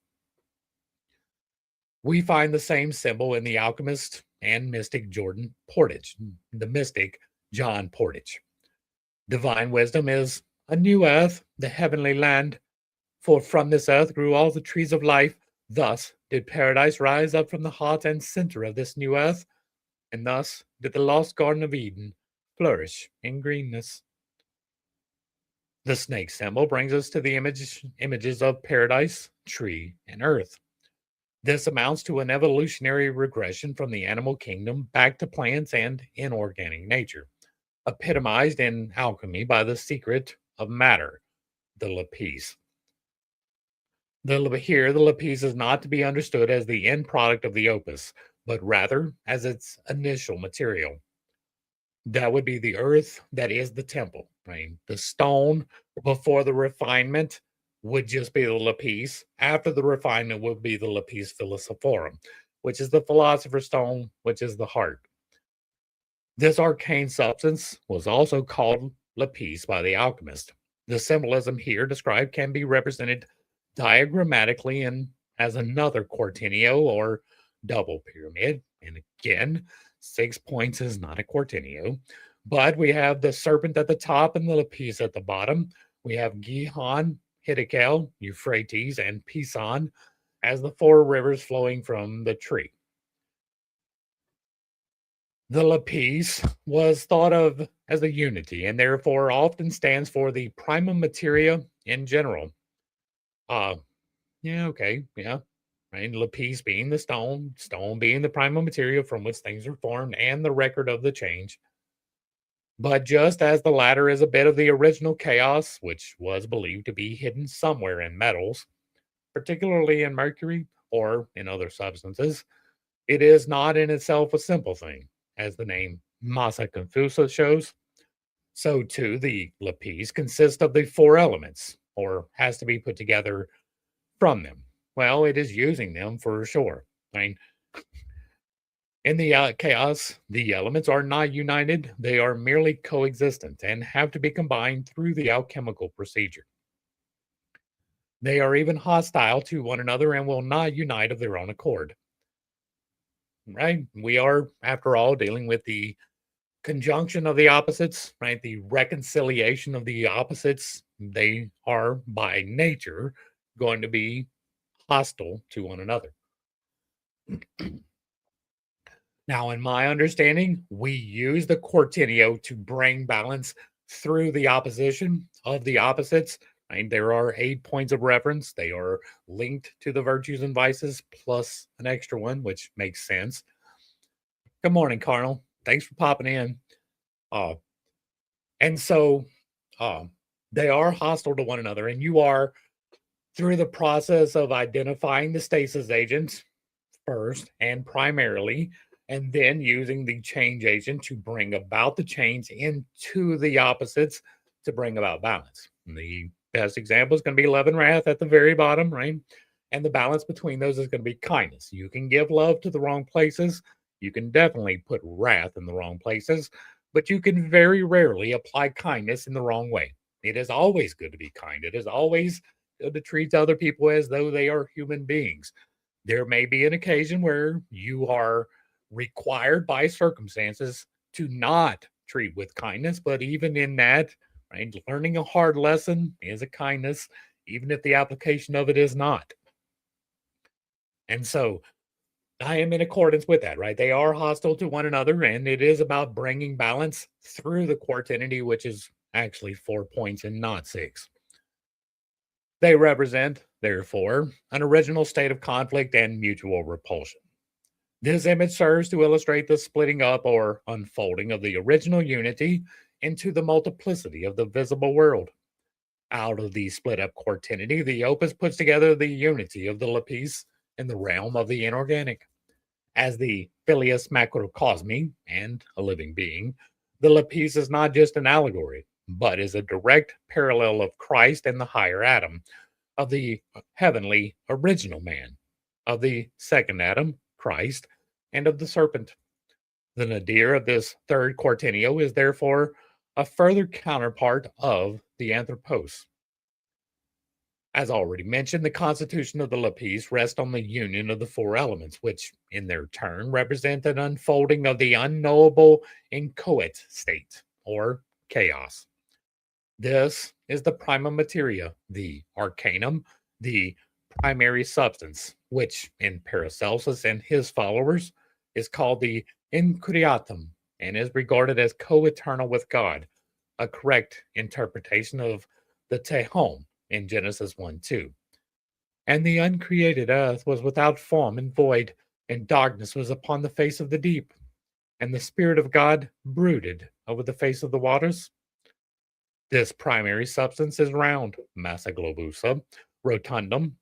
We find the same symbol in the alchemist and mystic Jordan Portage, the mystic John Portage. Divine wisdom is a new earth, the heavenly land, for from this earth grew all the trees of life. Thus did paradise rise up from the heart and center of this new earth, and thus did the lost Garden of Eden flourish in greenness. The snake symbol brings us to the images of paradise, tree, and earth. This amounts to an evolutionary regression from the animal kingdom back to plants and inorganic nature, epitomized in alchemy by the secret of matter, the lapis. Here, the lapis is not to be understood as the end product of the opus, but rather as its initial material. That would be the earth that is the temple, right? The stone before the refinement would just be the lapis. After the refinement would be the lapis philosophorum, which is the philosopher's stone, which is the heart. This arcane substance was also called lapis by the alchemist. The symbolism here described can be represented diagrammatically and as another quartillo or double pyramid. And again, 6 points is not a quartillo, but we have the serpent at the top and the lapis at the bottom. We have Gihon, Hiddekel, Euphrates, and Pison as the 4 rivers flowing from the tree. The lapis was thought of as a unity and therefore often stands for the prima materia in general. Yeah, okay, yeah. Right, lapis being the stone, stone being the prima materia from which things are formed, and the record of the change. But just as the latter is a bit of the original chaos, which was believed to be hidden somewhere in metals, particularly in mercury or in other substances, it is not in itself a simple thing, as the name massa confusa shows. So too, the lapis consists of the 4 elements, or has to be put together from them. Well, it is using them for sure. I mean, in the chaos, the elements are not united, they are merely coexistent and have to be combined through the alchemical procedure. They are even hostile to one another and will not unite of their own accord. Right? We are, after all, dealing with the conjunction of the opposites, right? The reconciliation of the opposites. They are by nature going to be hostile to one another. Now, in my understanding, we use the quartillo to bring balance through the opposition of the opposites. And there are 8 points of reference. They are linked to the virtues and vices plus an extra one, which makes sense. Good morning, Carnal. Thanks for popping in. Uh, and so they are hostile to one another, and you are through the process of identifying the stasis agents first and primarily, and then using the change agent to bring about the change into the opposites to bring about balance. And the best example is going to be love and wrath at the very bottom, right? And the balance between those is going to be kindness. You can give love to the wrong places. You can definitely put wrath in the wrong places, but you can very rarely apply kindness in the wrong way. It is always good to be kind. It is always good to treat other people as though they are human beings. There may be an occasion where you are required by circumstances to not treat with kindness, but even in that, right, learning a hard lesson is a kindness, even if the application of it is not. And so I am in accordance with that, right? They are hostile to one another, and it is about bringing balance through the quartinity, which is actually 4 points and not six. They represent, therefore, an original state of conflict and mutual repulsion. This image serves to illustrate the splitting up or unfolding of the original unity into the multiplicity of the visible world. Out of the split up quartinity, the opus puts together the unity of the lapis in the realm of the inorganic. As the filius macrocosmi and a living being, the lapis is not just an allegory, but is a direct parallel of Christ and the higher Adam, of the heavenly original man, of the second Adam, Christ, and of the serpent. The nadir of this third quartinio is therefore a further counterpart of the anthropos. As already mentioned, the constitution of the lapis rests on the union of the four elements, which in their turn represent an unfolding of the unknowable inchoate state, or chaos. This is the prima materia, the arcanum, the primary substance, which in Paracelsus and his followers is called the increatum and is regarded as co-eternal with God, a correct interpretation of the tehom in Genesis 1:2. And the uncreated earth was without form and void, and darkness was upon the face of the deep, and the Spirit of God brooded over the face of the waters. This primary substance is round, massa globusa, rotundum.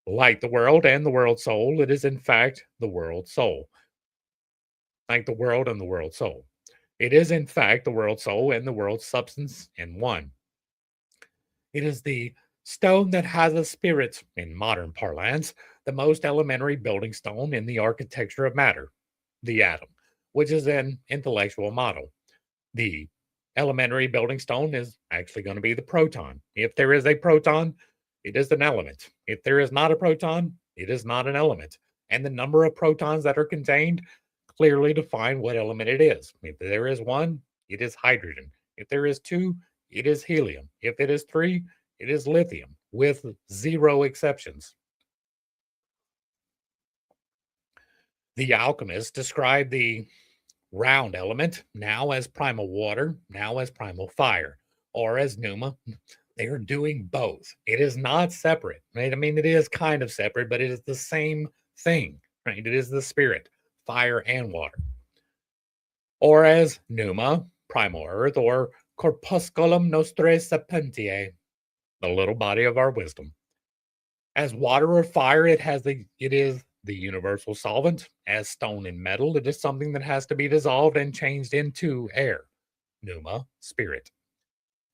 Like the world and the world soul, it is in fact the world soul. Like the world and the world soul. It is in fact the world soul and the world substance in one. It is the stone that has a spirit, in modern parlance, the most elementary building stone in the architecture of matter, the atom, which is an intellectual model. The elementary building stone is actually going to be the proton. If there is a proton, it is an element. If there is not a proton, it is not an element. And the number of protons that are contained clearly define what element it is. If there is one, it is hydrogen. If there is two, it is helium. If it is three, it is lithium, with zero exceptions. The alchemists describe the round element now as primal water, now as primal fire, or as pneuma. They are doing both. It is not separate, right? I mean, it is kind of separate, but it is the same thing, right? It is the spirit, fire and water. Or as pneuma, primal earth, or corpusculum nostrae sapientiae, the little body of our wisdom. As water or fire, it is the universal solvent. As stone and metal, it is something that has to be dissolved and changed into air. Pneuma, spirit.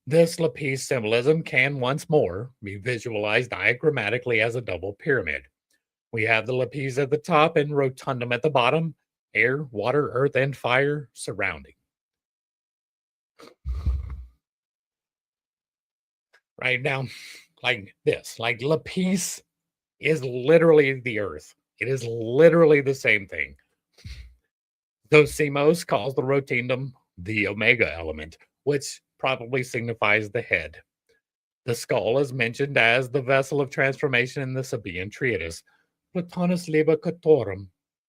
This lapis symbolism can once more be visualized diagrammatically as a double pyramid. We have the lapis at the top and rotundum at the bottom, air, water, earth, and fire surrounding. Right now, like this, like lapis is literally the earth. It is literally the same thing. Zosimos calls the rotundum the omega element, which probably signifies the head. The skull is mentioned as the vessel of transformation in the Sabaean treatise, Platonus Liber Catorum,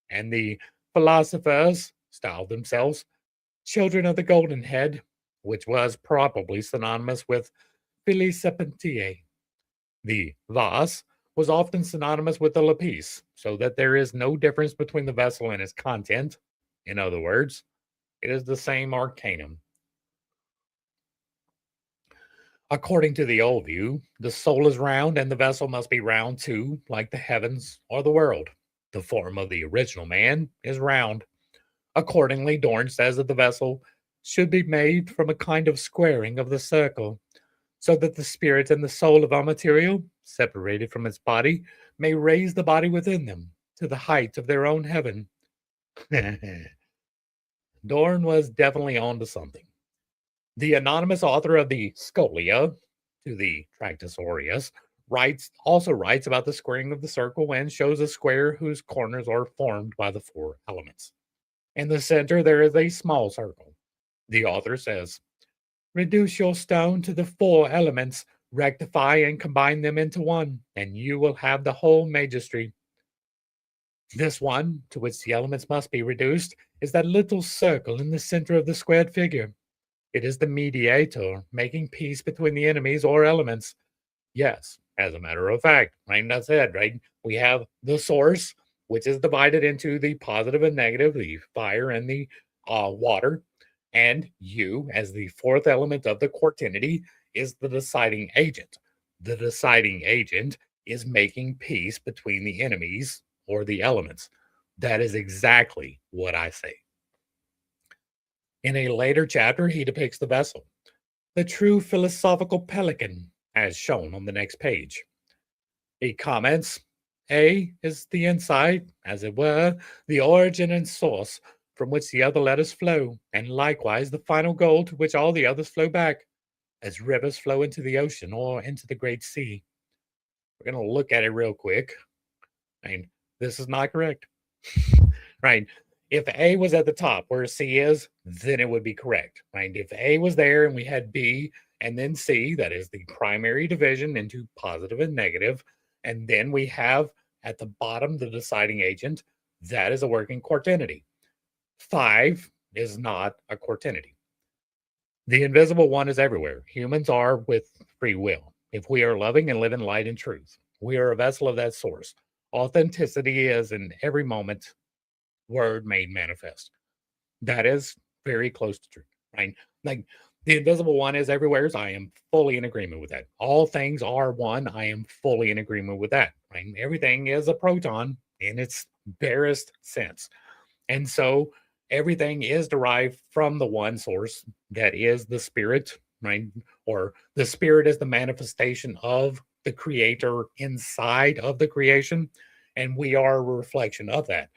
and the philosophers styled themselves children of the golden head, which was probably synonymous with Filii Sapientiae. The vas was often synonymous with the lapis, so that there is no difference between the vessel and its content. In other words, it is the same arcanum. According to the old view, the soul is round and the vessel must be round too, like the heavens or the world. The form of the original man is round. Accordingly, Dorn says that the vessel should be made from a kind of squaring of the circle, so that the spirit and the soul of our material, separated from its body, may raise the body within them to the height of their own heaven. Dorn was definitely on to something. The anonymous author of the Scholia to the Tractus Aureus also writes about the squaring of the circle and shows a square whose corners are formed by the four elements. In the center, there is a small circle. The author says, reduce your stone to the four elements, rectify and combine them into one, and you will have the whole magistry. This one, to which the elements must be reduced, is that little circle in the center of the squared figure. It is the mediator making peace between the enemies or elements. Yes, as a matter of fact, right? That's it, right? We have the source, which is divided into the positive and negative, the fire and the water. And you, as the fourth element of the quaternion, is the deciding agent. The deciding agent is making peace between the enemies or the elements. That is exactly what I say. In a later chapter, he depicts the vessel, the true philosophical pelican, as shown on the next page. He comments, A is the inside, as it were, the origin and source from which the other letters flow, and likewise the final goal to which all the others flow back, as rivers flow into the ocean or into the great sea. We're going to look at it real quick. And this is not correct. Right? If A was at the top where C is, then it would be correct. Right? If A was there and we had B and then C, that is the primary division into positive and negative, and then we have at the bottom the deciding agent, that is a working quaternion. 5 is not a quaternion. The invisible one is everywhere. Humans are with free will. If we are loving and live in light and truth, we are a vessel of that source. Authenticity is in every moment word made manifest. That is very close to truth, right? Like the invisible one is everywhere. I am fully in agreement with that. All things are one. I am fully in agreement with that, right? Everything is a proton in its barest sense. And so everything is derived from the one source that is the spirit, right? Or the spirit is the manifestation of the creator inside of the creation. And we are a reflection of that.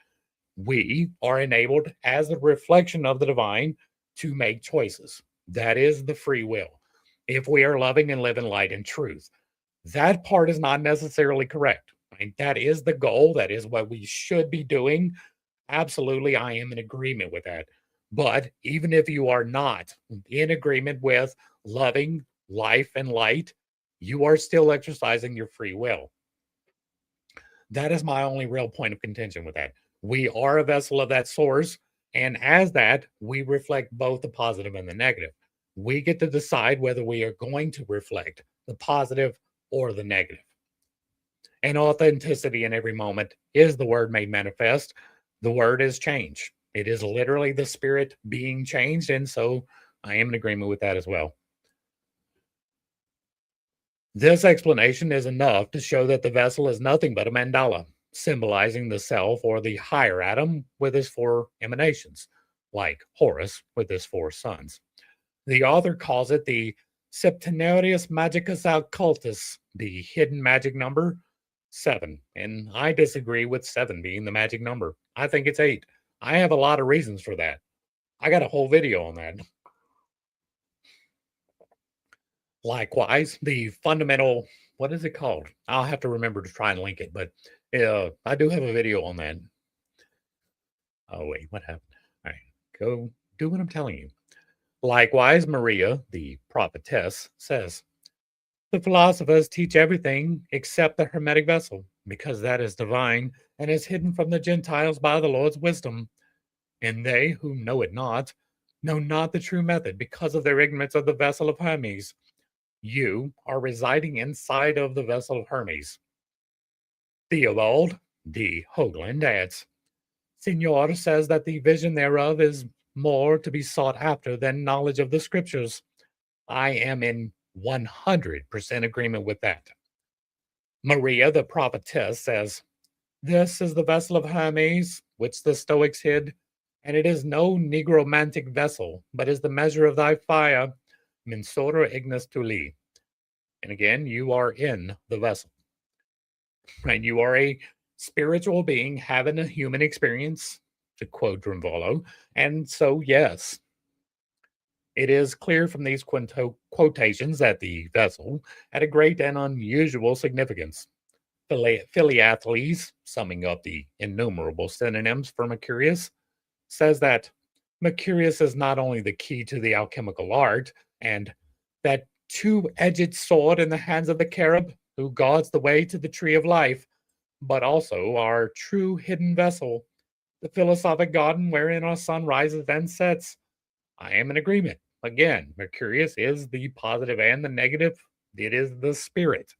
We are enabled as a reflection of the divine to make choices. That is the free will. If we are loving and live in light and truth, that part is not necessarily correct. Right? That is the goal. That is what we should be doing. Absolutely, I am in agreement with that. But even if you are not in agreement with loving life and light, you are still exercising your free will. That is my only real point of contention with that. We are a vessel of that source. And as that, we reflect both the positive and the negative. We get to decide whether we are going to reflect the positive or the negative. And authenticity in every moment is the word made manifest. The word is change. It is literally the spirit being changed. And so I am in agreement with that as well. This explanation is enough to show that the vessel is nothing but a mandala, symbolizing the self or the higher atom with his four emanations, like Horus with his four suns. The author calls it the Septenarius Magicus Occultus, the hidden magic number 7. And I disagree with 7 being the magic number. I think it's 8. I have a lot of reasons for that. I got a whole video on that. Likewise, the fundamental, what is it called? I'll have to remember to try and link it, but I do have a video on that. Oh, wait, what happened? All right, go do what I'm telling you. Likewise, Maria, the prophetess, says, the philosophers teach everything except the hermetic vessel, because that is divine and is hidden from the Gentiles by the Lord's wisdom. And they who know it not, know not the true method because of their ignorance of the vessel of Hermes. You are residing inside of the vessel of Hermes. Theobald D. Hoagland adds, Signor says that the vision thereof is more to be sought after than knowledge of the scriptures. I am in 100% agreement with that. Maria, the prophetess, says, this is the vessel of Hermes, which the Stoics hid, and it is no negromantic vessel, but is the measure of thy fire, mensura ignis tuli. And again, you are in the vessel. Right? You are a spiritual being having a human experience, to quote Drumvolo. And so, yes, it is clear from these quotations that the vessel had a great and unusual significance. Phileathles, summing up the innumerable synonyms for Mercurius, says that Mercurius is not only the key to the alchemical art, and that two-edged sword in the hands of the cherub who guards the way to the tree of life, but also our true hidden vessel, the philosophic garden wherein our sun rises and sets. I am in agreement. Again, Mercurius is the positive and the negative. It is the spirit.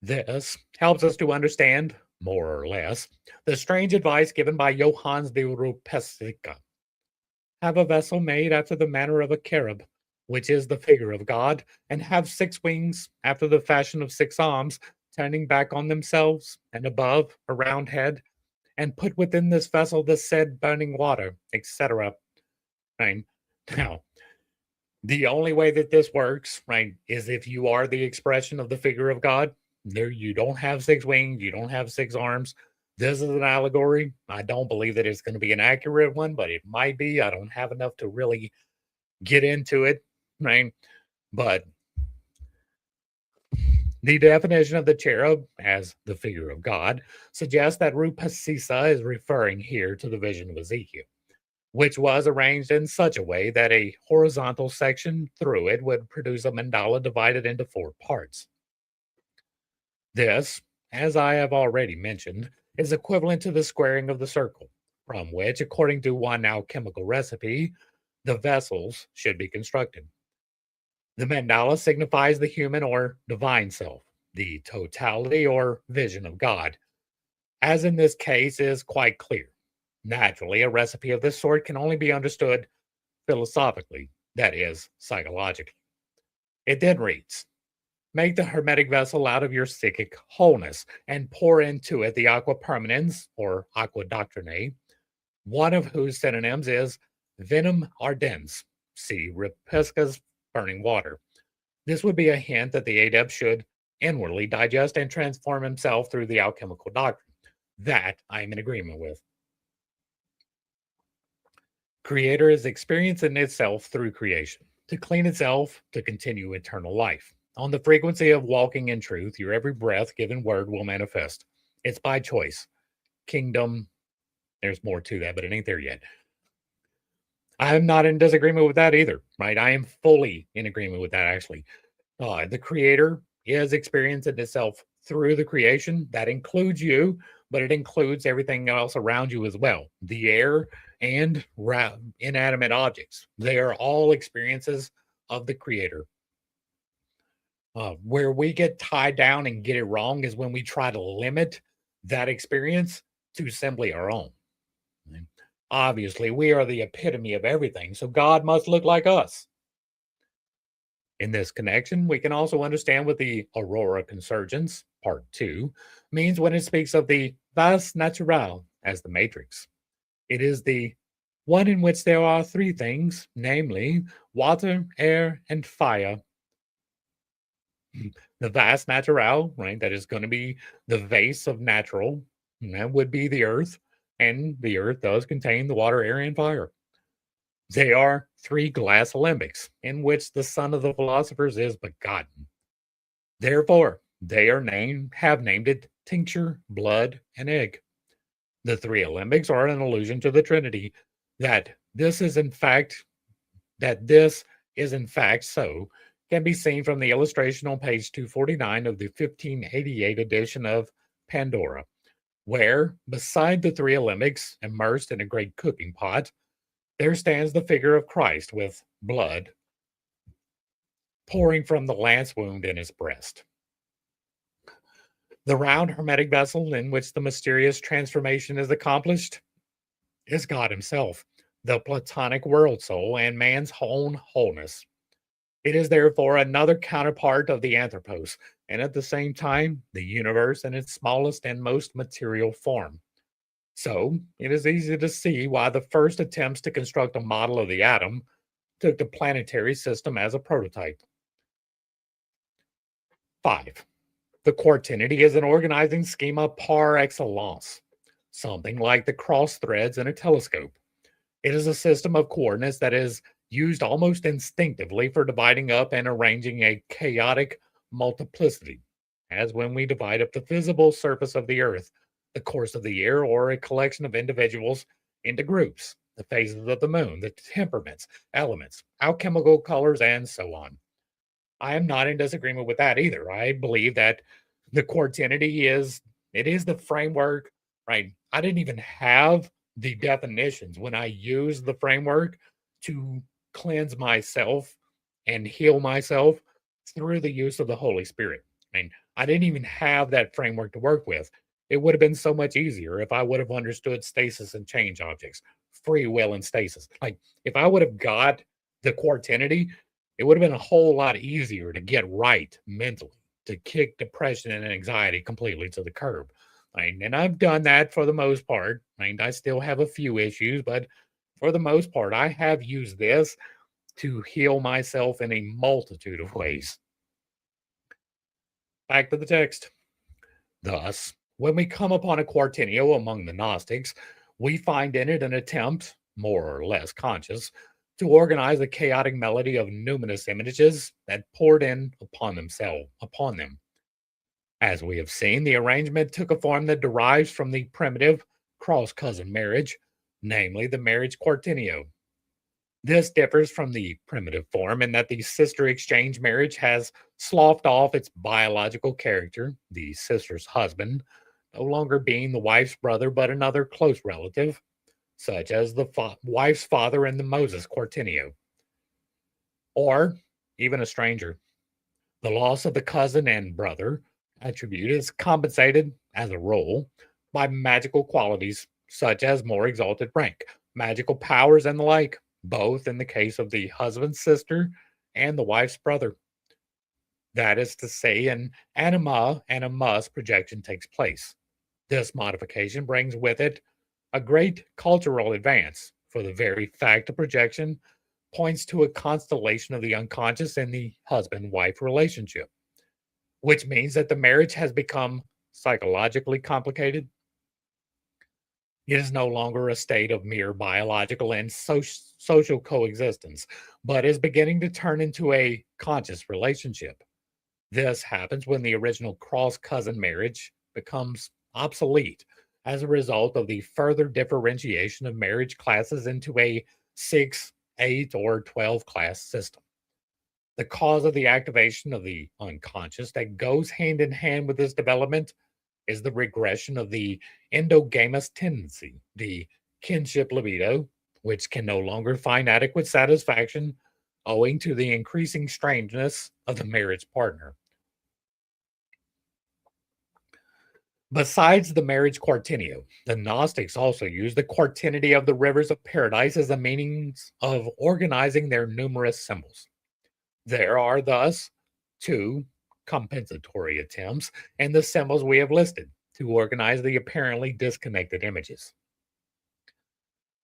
This helps us to understand, more or less, the strange advice given by Johannes de Rupestica. Have a vessel made after the manner of a cherub, which is the figure of God, and have 6 wings after the fashion of 6 arms, turning back on themselves, and above a round head, and put within this vessel the said burning water, etc. Right? Now, the only way that this works, right, is if you are the expression of the figure of God. There, you don't have 6 wings, you don't have 6 arms. This is an allegory. I don't believe that it's going to be an accurate one, but it might be. I don't have enough to really get into it, right? But the definition of the cherub as the figure of God suggests that Rupasisa is referring here to the vision of Ezekiel, which was arranged in such a way that a horizontal section through it would produce a mandala divided into 4 parts. This, as I have already mentioned, is equivalent to the squaring of the circle, from which, according to one alchemical recipe, the vessels should be constructed. The mandala signifies the human or divine self, the totality or vision of God, as in this case is quite clear. Naturally, a recipe of this sort can only be understood philosophically, that is, psychologically. It then reads, make the hermetic vessel out of your psychic wholeness and pour into it the aqua permanens or aqua doctrinae, one of whose synonyms is venom ardens, see Ripesca's burning water. This would be a hint that the adept should inwardly digest and transform himself through the alchemical doctrine. That I am in agreement with. Creator is experiencing itself through creation, to clean itself, to continue eternal life. On the frequency of walking in truth, your every breath given word will manifest. It's by choice. Kingdom, there's more to that, but it ain't there yet. I'm not in disagreement with that either, right? I am fully in agreement with that, actually. The creator is experiencing itself through the creation. That includes you, but it includes everything else around you as well. The air and inanimate objects. They are all experiences of the creator. Where we get tied down and get it wrong is when we try to limit that experience to simply our own. Obviously, we are the epitome of everything, so God must look like us. In this connection, we can also understand what the Aurora Consurgence, Part 2, means when it speaks of the Vas Naturale as the matrix. It is the one in which there are 3 things, namely water, air, and fire. The vast natural, right? That is going to be the vase of natural. And that would be the earth. And the earth does contain the water, air, and fire. They are 3 glass alembics in which the son of the philosophers is begotten. Therefore, they have named it tincture, blood, and egg. The 3 alembics are an allusion to the Trinity, that this is in fact so can be seen from the illustration on page 249 of the 1588 edition of Pandora, where, beside the 3 alembics immersed in a great cooking pot, there stands the figure of Christ with blood pouring from the lance wound in his breast. The round hermetic vessel in which the mysterious transformation is accomplished is God himself, the Platonic world soul and man's own wholeness. It is therefore another counterpart of the anthropos, and at the same time, the universe in its smallest and most material form. So, it is easy to see why the first attempts to construct a model of the atom took the planetary system as a prototype. 5. The quartinity is an organizing schema par excellence, something like the cross threads in a telescope. It is a system of coordinates that is used almost instinctively for dividing up and arranging a chaotic multiplicity, as when we divide up the visible surface of the earth, the course of the year, or a collection of individuals into groups, the phases of the moon, the temperaments, elements, alchemical colors, and so on. I am not in disagreement with that either. I believe that the quartinity is the framework, right? I didn't even have the definitions when I use the framework to cleanse myself and heal myself through the use of the Holy Spirit. I mean, I didn't even have that framework to work with. It would have been so much easier if I would have understood stasis and change objects, free will and stasis. Like, if I would have got the quartinity, it would have been a whole lot easier to get right mentally, to kick depression and anxiety completely to the curb. I mean, and I've done that for the most part. I mean, I still have a few issues, but for the most part, I have used this to heal myself in a multitude of ways. Back to the text. Thus, when we come upon a quartinio among the Gnostics, we find in it an attempt, more or less conscious, to organize a chaotic melody of numinous images that poured in upon them. As we have seen, the arrangement took a form that derives from the primitive cross cousin marriage, namely the marriage quartinio. This differs from the primitive form in that the sister exchange marriage has sloughed off its biological character, the sister's husband, no longer being the wife's brother but another close relative, such as the wife's father in the Moses quartinio, or even a stranger. The loss of the cousin and brother attribute is compensated, as a rule, by magical qualities such as more exalted rank, magical powers, and the like, both in the case of the husband's sister and the wife's brother. That is to say, an anima and a mus projection takes place. This modification brings with it a great cultural advance, for the very fact of projection points to a constellation of the unconscious in the husband wife relationship, which means that the marriage has become psychologically complicated. It is no longer a state of mere biological and social coexistence, but is beginning to turn into a conscious relationship. This happens when the original cross cousin marriage becomes obsolete as a result of the further differentiation of marriage classes into a 6, 8, or 12 class system. The cause of the activation of the unconscious that goes hand in hand with this development is the regression of the endogamous tendency, the kinship libido, which can no longer find adequate satisfaction owing to the increasing strangeness of the marriage partner. Besides the marriage quartinio, the Gnostics also used the quartinity of the rivers of paradise as a means of organizing their numerous symbols. There are thus two compensatory attempts in the symbols we have listed to organize the apparently disconnected images.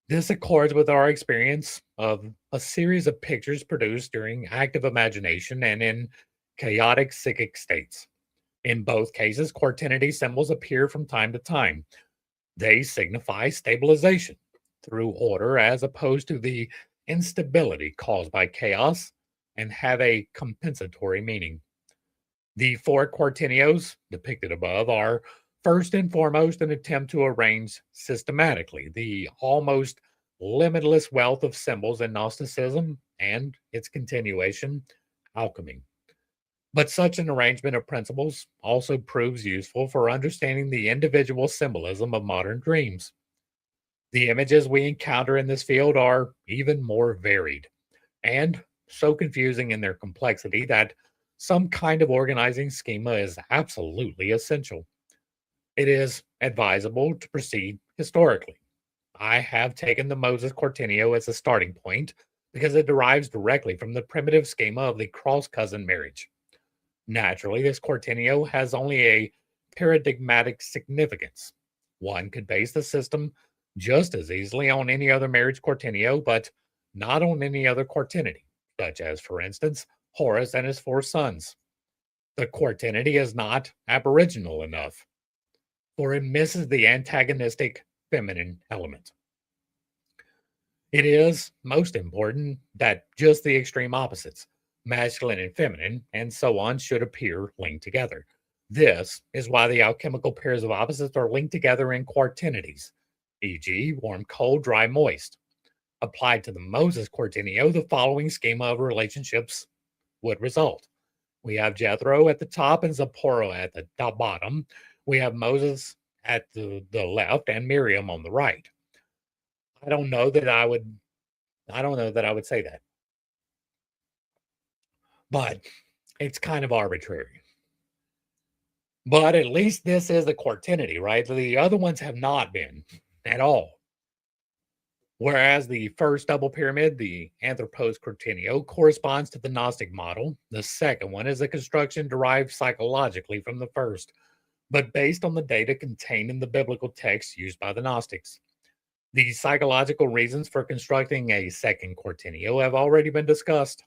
This accords with our experience of a series of pictures produced during active imagination and in chaotic psychic states. In both cases, quartinity symbols appear from time to time. They signify stabilization through order as opposed to the instability caused by chaos and have a compensatory meaning. The four quartinios depicted above are first and foremost an attempt to arrange systematically the almost limitless wealth of symbols in Gnosticism and its continuation, alchemy. But such an arrangement of principles also proves useful for understanding the individual symbolism of modern dreams. The images we encounter in this field are even more varied and so confusing in their complexity that some kind of organizing schema is absolutely essential. It is advisable to proceed historically. I have taken the Moses Quartinio as a starting point because it derives directly from the primitive schema of the cross cousin marriage. Naturally, this quartinio has only a paradigmatic significance. One could base the system just as easily on any other marriage quartinio, but not on any other quartinity, such as, for instance, Horus and his four sons. The quartinity is not aboriginal enough, for it misses the antagonistic feminine element. It is most important that just the extreme opposites, masculine and feminine, and so on, should appear linked together. This is why the alchemical pairs of opposites are linked together in quartinities, e.g., warm, cold, dry, moist. Applied to the Moses quartinio, the following schema of relationships would result. We have Jethro at the top and Zipporah at the bottom. We have Moses at the left and Miriam on the right. I don't know that I would I don't know that I would say that, but it's kind of arbitrary. But at least this is a quartinity, right? The other ones have not been at all. Whereas the first double pyramid, the Anthropos Quartinio, corresponds to the Gnostic model. The second one is a construction derived psychologically from the first, but based on the data contained in the biblical texts used by the Gnostics. The psychological reasons for constructing a second Quartinio have already been discussed.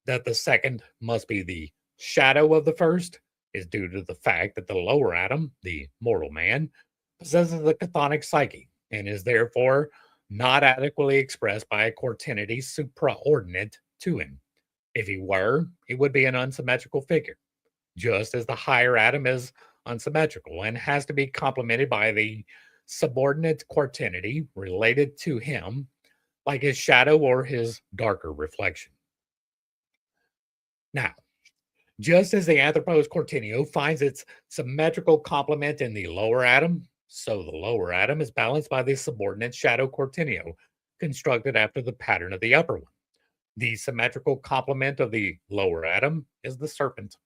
That the second must be the shadow of the first is due to the fact that the lower atom, the mortal man, possesses a chthonic psyche and is therefore not adequately expressed by a quartinity supraordinate to him. If he were, it would be an unsymmetrical figure, just as the higher atom is unsymmetrical and has to be complemented by the subordinate quartinity related to him, like his shadow or his darker reflection. Now, just as the Anthropos Quartinio finds its symmetrical complement in the lower atom, so the lower atom is balanced by the subordinate shadow Quartinio, constructed after the pattern of the upper one. The symmetrical complement of the lower atom is the serpent.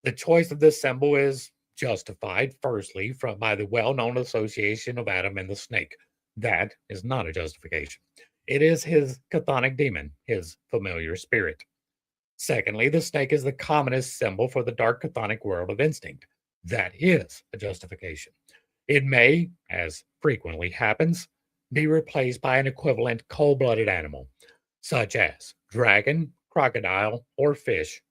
The choice of this symbol is justified, firstly, by the well known association of Adam and the snake. That is not a justification. It is his chthonic demon, his familiar spirit. Secondly, the snake is the commonest symbol for the dark chthonic world of instinct. That is a justification. It may, as frequently happens, be replaced by an equivalent cold blooded animal, such as dragon, crocodile, or fish.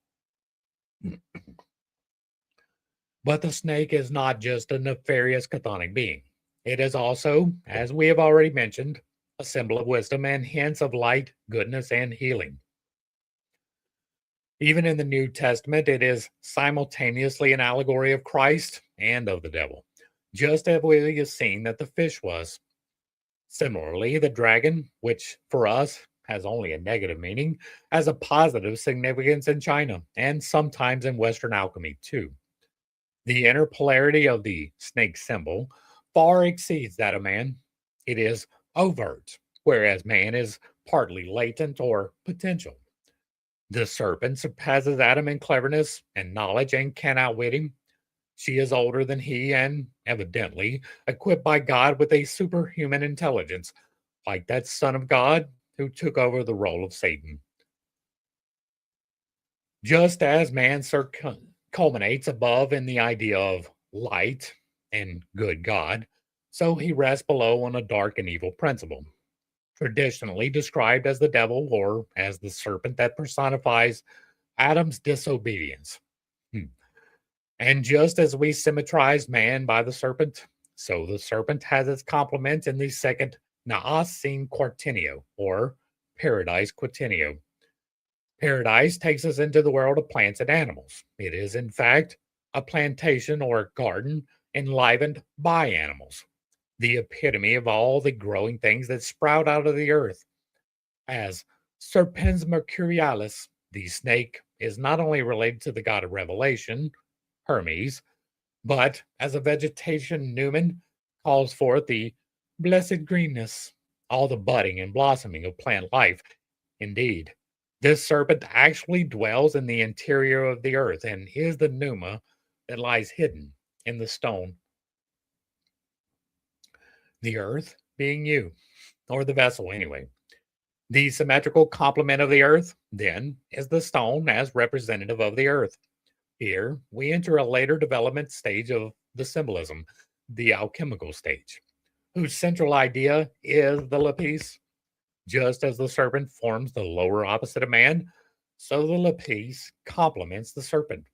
But the snake is not just a nefarious chthonic being. It is also, as we have already mentioned, a symbol of wisdom and hints of light, goodness, and healing. Even in the New Testament, it is simultaneously an allegory of Christ and of the devil, just as we have seen that the fish was. Similarly, the dragon, which for us has only a negative meaning, has a positive significance in China and sometimes in Western alchemy too. The inner polarity of the snake symbol far exceeds that of man. It is overt, whereas man is partly latent or potential. The serpent surpasses Adam in cleverness and knowledge and can outwit him. She is older than he and, evidently, equipped by God with a superhuman intelligence, like that Son of God who took over the role of Satan. Just as man culminates above in the idea of light and good God, so he rests below on a dark and evil principle, traditionally described as the devil or as the serpent that personifies Adam's disobedience. Hmm. And just as we symmetrize man by the serpent, so the serpent has its complement in the second Naasin Quartinio, or Paradise Quartinio. Paradise takes us into the world of plants and animals. It is, in fact, a plantation or garden enlivened by animals, the epitome of all the growing things that sprout out of the earth. As Serpens Mercurialis, the snake is not only related to the god of revelation, Hermes, but as a vegetation Newman calls forth the blessed greenness, all the budding and blossoming of plant life. Indeed, this serpent actually dwells in the interior of the earth and is the pneuma that lies hidden in the stone. The earth being you, or the vessel anyway. The symmetrical complement of the earth, then, is the stone as representative of the earth. Here, we enter a later development stage of the symbolism, the alchemical stage, whose central idea is the lapis. Just as the serpent forms the lower opposite of man, so the lapis complements the serpent.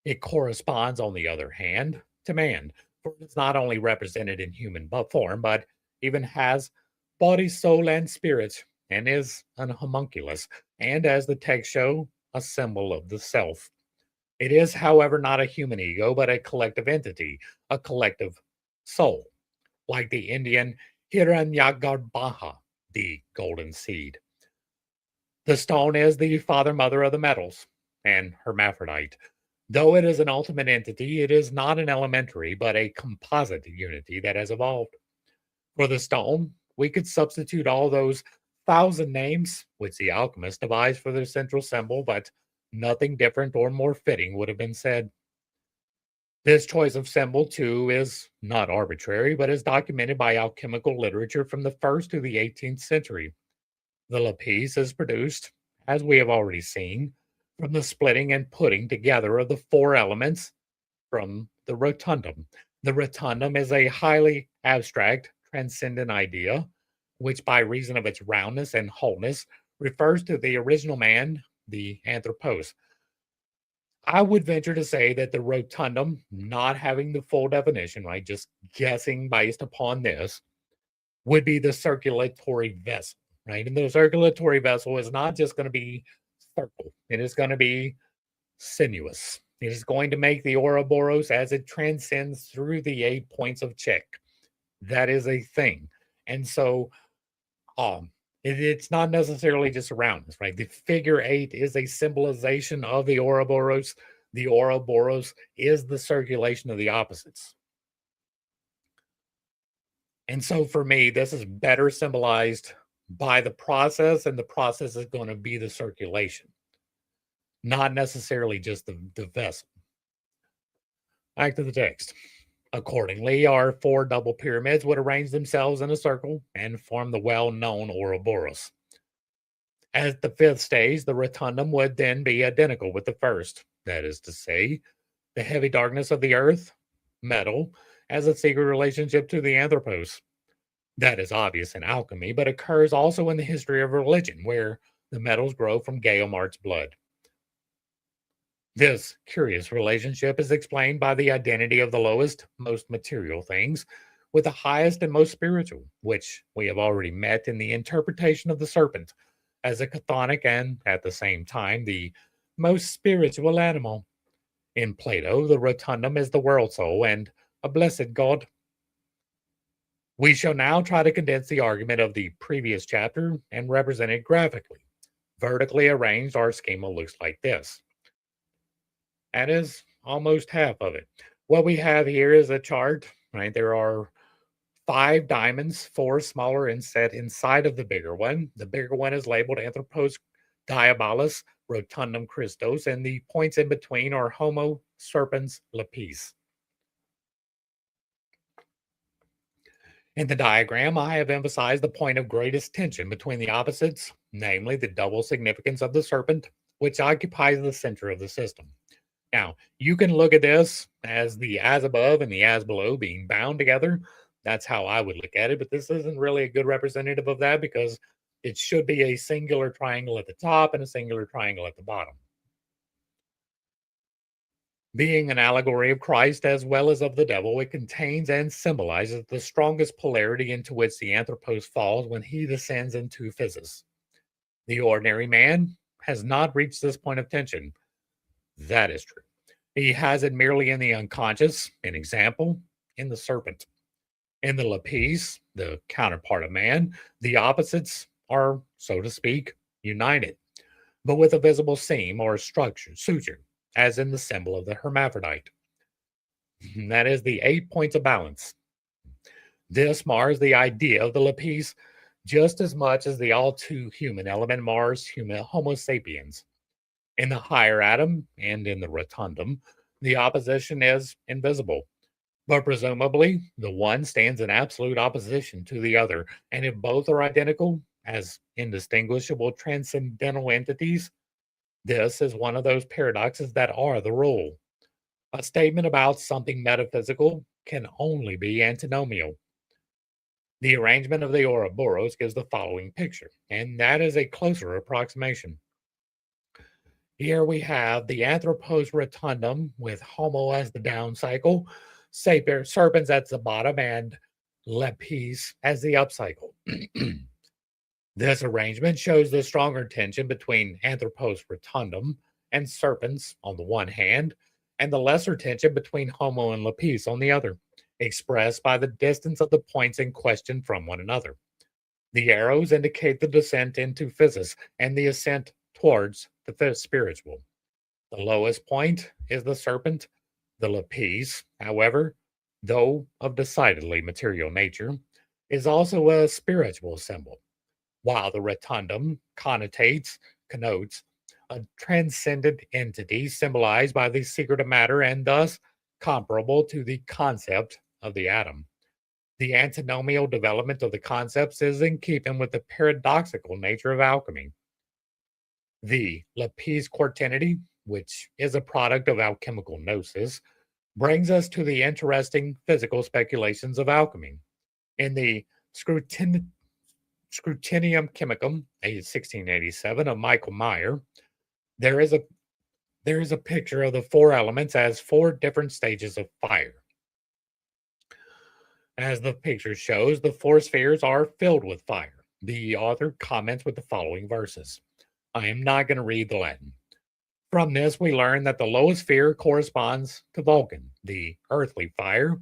It corresponds, on the other hand, to man, for it is not only represented in human form, but even has body, soul, and spirit, and is an homunculus, and as the text show, a symbol of the self. It is, however, not a human ego, but a collective entity, a collective soul, like the Indian Hiranyagarbha, the golden seed. The stone is the father mother of the metals, and hermaphrodite. Though it is an ultimate entity, it is not an elementary, but a composite unity that has evolved. For the stone, we could substitute all those thousand names which the alchemist devised for their central symbol, but nothing different or more fitting would have been said. This choice of symbol, too, is not arbitrary, but is documented by alchemical literature from the 1st to the 18th century. The lapis is produced, as we have already seen, from the splitting and putting together of the four elements from the rotundum. The rotundum is a highly abstract, transcendent idea, which, by reason of its roundness and wholeness, refers to the original man, the anthropos. I would venture to say that the rotundum, not having the full definition, right, just guessing based upon this, would be the circulatory vessel, right? And the circulatory vessel is not just going to be circle, it is going to be sinuous. It is going to make the Ouroboros as it transcends through the 8 points of check. That is a thing. And so it's not necessarily just around us, right? The figure 8 is a symbolization of the Ouroboros. The Ouroboros is the circulation of the opposites. And so for me, this is better symbolized by the process, and the process is going to be the circulation, not necessarily just the vessel. Back to the text. Accordingly, our four double pyramids would arrange themselves in a circle and form the well-known Ouroboros. At the fifth stage, the rotundum would then be identical with the first. That is to say, the heavy darkness of the earth, metal, as a secret relationship to the anthropos. That is obvious in alchemy, but occurs also in the history of religion, where the metals grow from Gaomart's blood. This curious relationship is explained by the identity of the lowest, most material things with the highest and most spiritual, which we have already met in the interpretation of the serpent as a chthonic and, at the same time, the most spiritual animal. In Plato, the rotundum is the world soul and a blessed god. We shall now try to condense the argument of the previous chapter and represent it graphically. Vertically arranged, our schema looks like this. That is almost half of it. What we have here is a chart, right? There are 5 diamonds, 4 smaller and set inside of the bigger one. The bigger one is labeled Anthropos Diabolus Rotundum Christos, and the points in between are Homo Serpens Lapis. In the diagram, I have emphasized the point of greatest tension between the opposites, namely the double significance of the serpent, which occupies the center of the system. Now, you can look at this as the as above and the as below being bound together. That's how I would look at it, but this isn't really a good representative of that because it should be a singular triangle at the top and a singular triangle at the bottom. Being an allegory of Christ as well as of the devil, it contains and symbolizes the strongest polarity into which the anthropos falls when he descends into physis. The ordinary man has not reached this point of tension. That is true. He has it merely in the unconscious, an example, in the serpent. In the lapis, the counterpart of man, the opposites are, so to speak, united, but with a visible seam or structure, suture, as in the symbol of the hermaphrodite. That is the 8 points of balance. This mars the idea of the lapis just as much as the all too human element mars Homo sapiens. In the higher atom and in the rotundum, the opposition is invisible, but presumably the one stands in absolute opposition to the other. And if both are identical as indistinguishable transcendental entities, this is one of those paradoxes that are the rule. A statement about something metaphysical can only be antinomial. The arrangement of the Ouroboros gives the following picture, and that is a closer approximation. Here we have the Anthropos rotundum with Homo as the down cycle, serpens at the bottom, and Lepis as the up cycle. This arrangement shows the stronger tension between Anthropos rotundum and serpens on the one hand, and the lesser tension between Homo and Lepis on the other, expressed by the distance of the points in question from one another. The arrows indicate the descent into physis and the ascent towards the spiritual. The lowest point is the serpent. The lapis, however, though of decidedly material nature, is also a spiritual symbol, while the rotundum connotes a transcendent entity symbolized by the secret of matter and thus comparable to the concept of the atom. The antinomial development of the concepts is in keeping with the paradoxical nature of alchemy. The lapis quartinity, which is a product of alchemical gnosis, brings us to the interesting physical speculations of alchemy. In the Scrutinium Chemicum, 1687, of Michael Meyer, there is a picture of the four elements as four different stages of fire. As the picture shows, the four spheres are filled with fire. The author comments with the following verses. I am not going to read the Latin. From this, we learn that the lowest sphere corresponds to Vulcan, the earthly fire,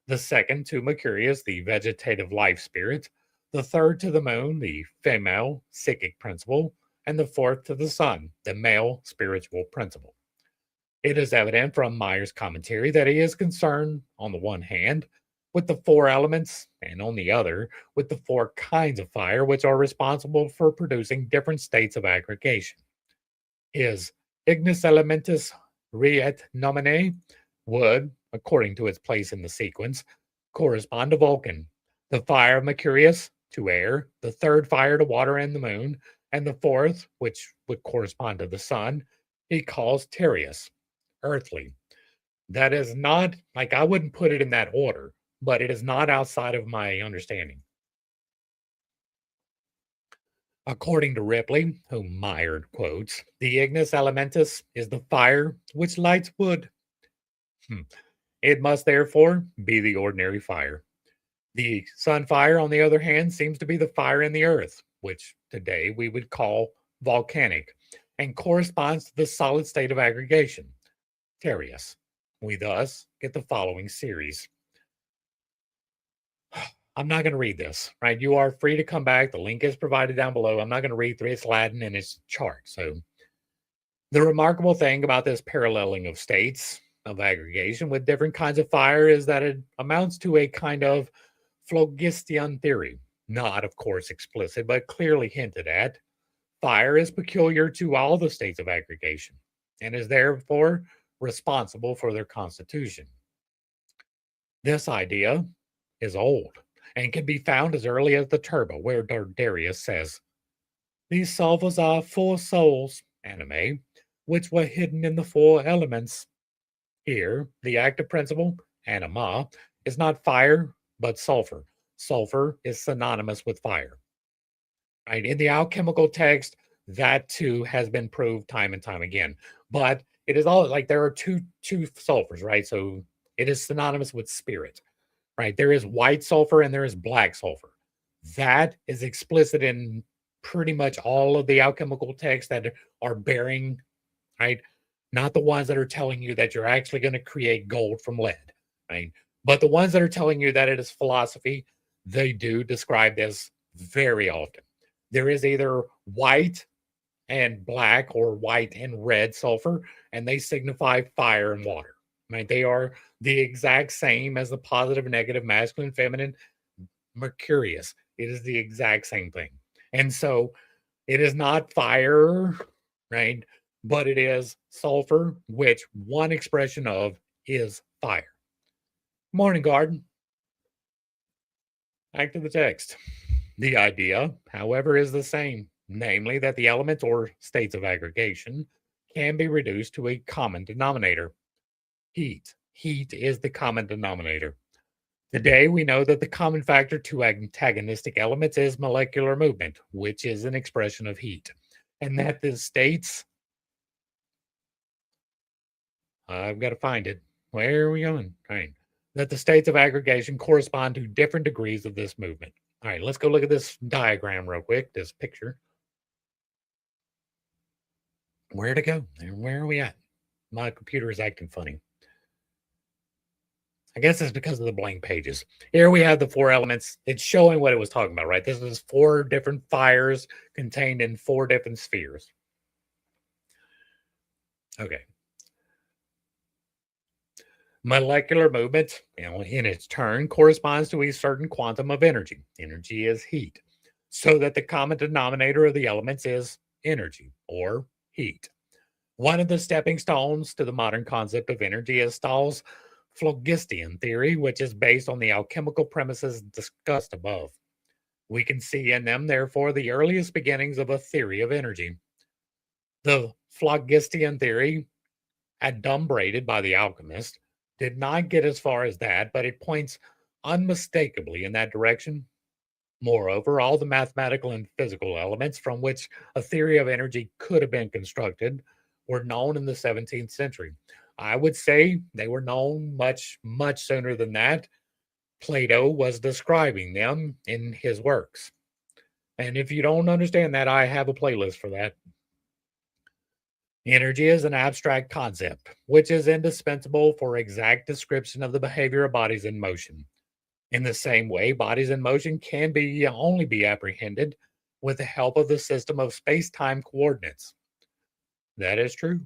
the second to Mercurius, the vegetative life spirit, the third to the moon, the female psychic principle, and the fourth to the sun, the male spiritual principle. It is evident from Meyer's commentary that he is concerned, on the one hand, with the four elements, and on the other, with the four kinds of fire which are responsible for producing different states of aggregation. His ignis elementis re et nomine would, according to its place in the sequence, correspond to Vulcan, the fire of Mercurius to air, the third fire to water and the moon, and the fourth, which would correspond to the sun, he calls Tereus, earthly. That is not, like, I wouldn't put it in that order, but it is not outside of my understanding. According to Ripley, whom Meyer quotes, the ignis elementis is the fire which lights wood. It must therefore be the ordinary fire. The sun fire, on the other hand, seems to be the fire in the earth, which today we would call volcanic, and corresponds to the solid state of aggregation, Tereus. We thus get the following series. I'm not going to read this, right? You are free to come back. The link is provided down below. I'm not going to read through its Latin and its chart. So the remarkable thing about this paralleling of states of aggregation with different kinds of fire is that it amounts to a kind of phlogistian theory. Not, of course, explicit, but clearly hinted at. Fire is peculiar to all the states of aggregation and is therefore responsible for their constitution. This idea is old and can be found as early as the Turba, where Darius says, these sulfurs are four souls, anime, which were hidden in the four elements. Here, the active principle, anima, is not fire, but sulfur. Sulfur is synonymous with fire. Right? In the alchemical text, that too has been proved time and time again. But it is all like there are two sulfurs, right? So it is synonymous with spirit. Right? There is white sulfur and there is black sulfur. That is explicit in pretty much all of the alchemical texts that are bearing, right? Not the ones that are telling you that you're actually going to create gold from lead, right? But the ones that are telling you that it is philosophy, they do describe this very often. There is either white and black or white and red sulfur, and they signify fire and water. Right? They are the exact same as the positive, negative, masculine, feminine, Mercurius. It is the exact same thing. And so it is not fire, right? But it is sulfur, which one expression of is fire. Morning garden. Back to the text. The idea, however, is the same, namely that the elements or states of aggregation can be reduced to a common denominator. Heat. Heat is the common denominator. Today, we know that the common factor to antagonistic elements is molecular movement, which is an expression of heat, and that the states, I've got to find it. Where are we going? Right. That the states of aggregation correspond to different degrees of this movement. All right, let's go look at this diagram real quick, this picture. Where to go? Where are we at? My computer is acting funny. I guess it's because of the blank pages. Here we have the four elements. It's showing what it was talking about, right? This is four different fires contained in four different spheres. Okay. Molecular movement, in its turn, corresponds to a certain quantum of energy. Energy is heat. So that the common denominator of the elements is energy or heat. One of the stepping stones to the modern concept of energy is Stahl's phlogistian theory, which is based on the alchemical premises discussed above. We can see in them, therefore, the earliest beginnings of a theory of energy. The phlogistian theory, adumbrated by the alchemist, did not get as far as that, but it points unmistakably in that direction. Moreover, all the mathematical and physical elements from which a theory of energy could have been constructed were known in the 17th century. I would say they were known much, much sooner than that. Plato was describing them in his works. And if you don't understand that, I have a playlist for that. Energy is an abstract concept, which is indispensable for exact description of the behavior of bodies in motion. In the same way, bodies in motion can only be apprehended with the help of the system of space-time coordinates. That is true.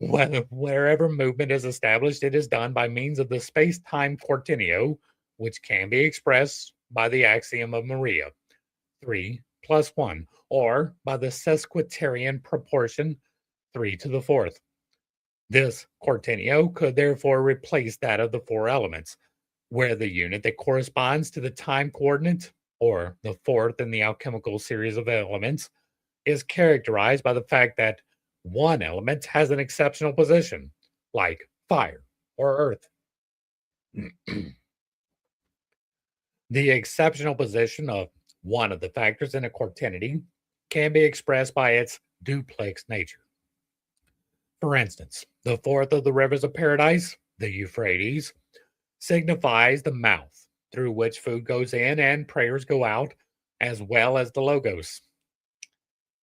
Wherever movement is established, it is done by means of the space-time quaternion, which can be expressed by the axiom of Maria, 3 plus 1, or by the sesquiternion proportion, 3 to the fourth. This quaternion could therefore replace that of the four elements, where the unit that corresponds to the time coordinate, or the fourth in the alchemical series of elements, is characterized by the fact that one element has an exceptional position, like fire or earth. The exceptional position of one of the factors in a quaternity can be expressed by its duplex nature. For instance, the fourth of the rivers of paradise, the Euphrates, signifies the mouth through which food goes in and prayers go out, as well as the logos.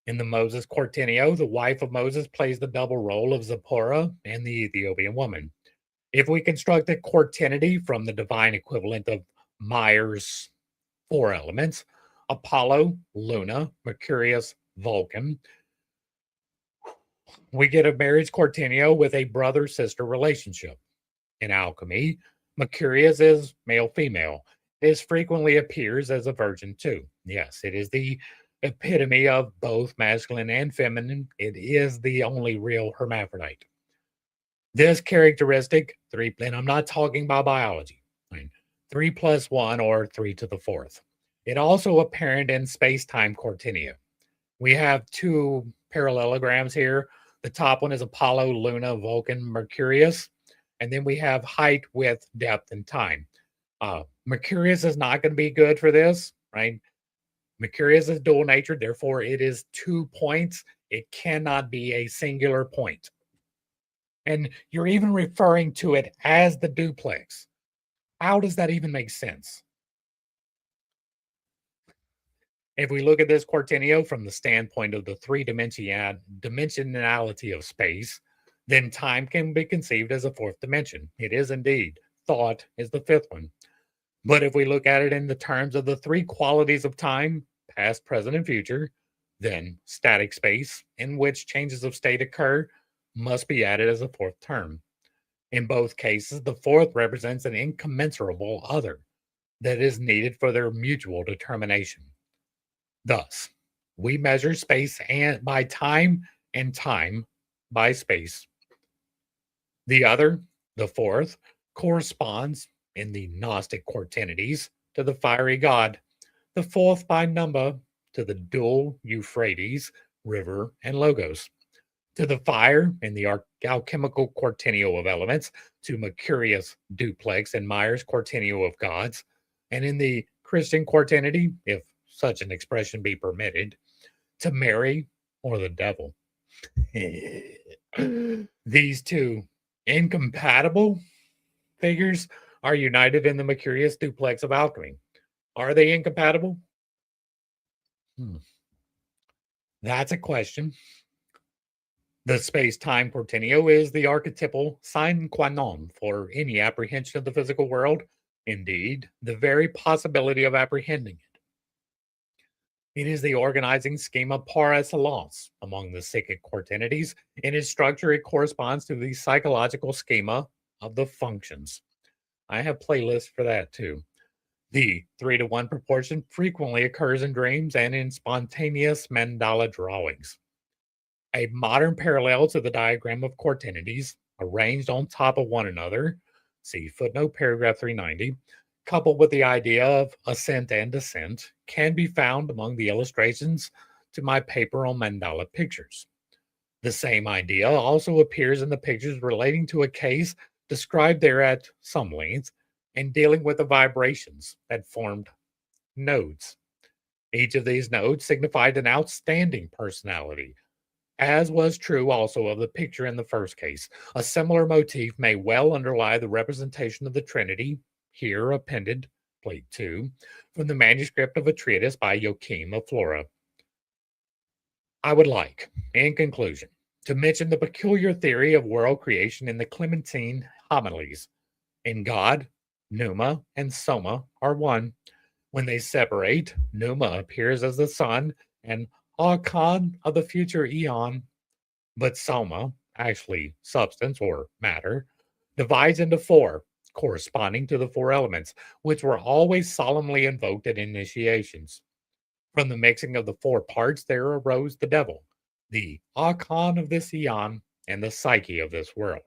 In the Moses Quaternion, the wife of Moses plays the double role of Zipporah and the Ethiopian woman. If we construct a quaternity from the divine equivalent of Meyer's four elements, Apollo, Luna, Mercurius, Vulcan, we get a marriage quaternion with a brother-sister relationship. In alchemy, Mercurius is male-female. This frequently appears as a virgin too. Yes, it is the epitome of both masculine and feminine. It is the only real hermaphrodite. This characteristic, three, and I'm not talking about biology, right? 3 plus 1 or 3 to the fourth. It also apparent in space-time quaternion. We have two parallelograms here. The top one is Apollo, Luna, Vulcan, Mercurius. And then we have height, width, depth, and time. Mercurius is not going to be good for this, right? Mercurius is dual natured, therefore it is 2 points. It cannot be a singular point. And you're even referring to it as the duplex. How does that even make sense? If we look at this quaternion from the standpoint of the dimensionality of space, then time can be conceived as a fourth dimension. It is indeed. Thought is the fifth one. But if we look at it in the terms of the three qualities of time, past, present, and future, then static space, in which changes of state occur, must be added as a fourth term. In both cases, the fourth represents an incommensurable other that is needed for their mutual determination. Thus, we measure space and by time and time by space. The other, the fourth, corresponds in the Gnostic quaternities to the fiery god, the fourth by number to the dual Euphrates, river, and logos, to the fire in the alchemical quaternion of elements, to Mercurius duplex and Meyer's quaternion of gods, and in the Christian quaternity, if such an expression be permitted, to Mary or the devil. These two incompatible figures are united in the Mercurius duplex of alchemy. Are they incompatible? That's a question. The space-time quaternion is the archetypal sine qua non for any apprehension of the physical world. Indeed, the very possibility of apprehending it. It is the organizing schema par excellence among the psychic quaternities. In its structure, it corresponds to the psychological schema of the functions. I have playlists for that too. The 3 to 1 proportion frequently occurs in dreams and in spontaneous mandala drawings. A modern parallel to the diagram of quaternities arranged on top of one another, see footnote paragraph 390, coupled with the idea of ascent and descent, can be found among the illustrations to my paper on mandala pictures. The same idea also appears in the pictures relating to a case described there at some length and dealing with the vibrations that formed nodes. Each of these nodes signified an outstanding personality, as was true also of the picture in the first case. A similar motif may well underlie the representation of the Trinity, here appended, plate 2, from the manuscript of a treatise by Joachim of Flora. I would like, in conclusion, to mention the peculiar theory of world creation in the Clementine homilies. In God, Pneuma and Soma are one. When they separate, Pneuma appears as the sun and Akon of the future Aion, but Soma, actually substance or matter, divides into four, corresponding to the four elements, which were always solemnly invoked at initiations. From the mixing of the four parts, there arose the devil, the Akon of this Aeon, and the psyche of this world.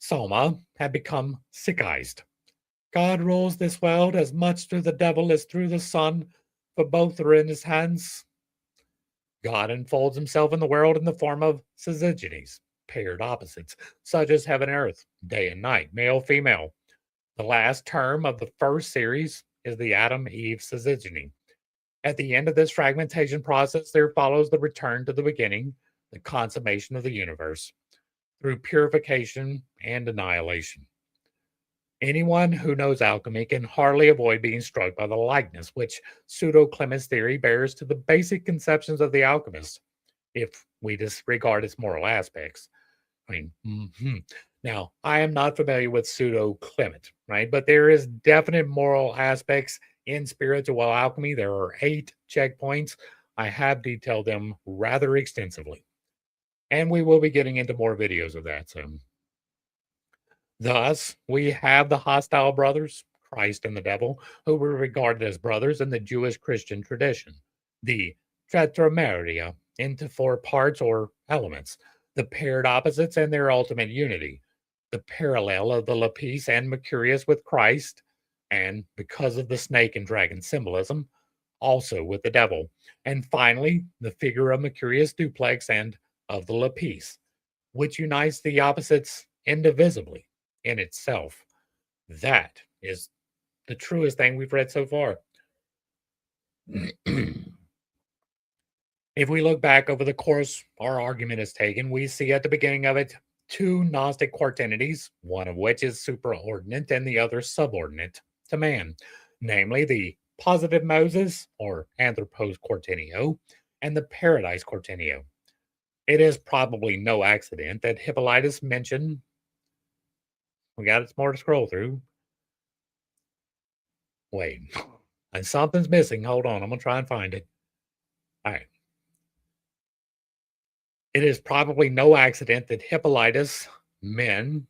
Soma had become sickized. God rules this world as much through the devil as through the sun, for both are in his hands. God unfolds himself in the world in the form of syzygies, paired opposites, such as heaven and earth, day and night, male, female. The last term of the first series is the Adam Eve syzygy. At the end of this fragmentation process, there follows the return to the beginning, the consummation of the universe, through purification and annihilation. Anyone who knows alchemy can hardly avoid being struck by the likeness which pseudo Clement's theory bears to the basic conceptions of the alchemist, if we disregard its moral aspects. Now, I am not familiar with pseudo Clement, right? But there is definite moral aspects in spiritual alchemy. There are 8 checkpoints. I have detailed them rather extensively. And we will be getting into more videos of that soon. Thus, we have the hostile brothers, Christ and the devil, who were regarded as brothers in the Jewish Christian tradition. The tetrameria into 4 parts or elements, the paired opposites and their ultimate unity, the parallel of the lapis and mercurius with Christ, and because of the snake and dragon symbolism, also with the devil. And finally, the figure of mercurius duplex and of the lapis, which unites the opposites indivisibly in itself. That is the truest thing we've read so far. If we look back over the course our argument has taken, we see at the beginning of it 2 Gnostic quaternities, one of which is superordinate and the other subordinate to man, namely the positive Moses or Anthropos Quaternion and the Paradise Quaternion. It is probably no accident that Hippolytus mentioned, we got some more to scroll through. Wait, and something's missing. Hold on, I'm going to try and find it. All right. It is probably no accident that Hippolytus mentions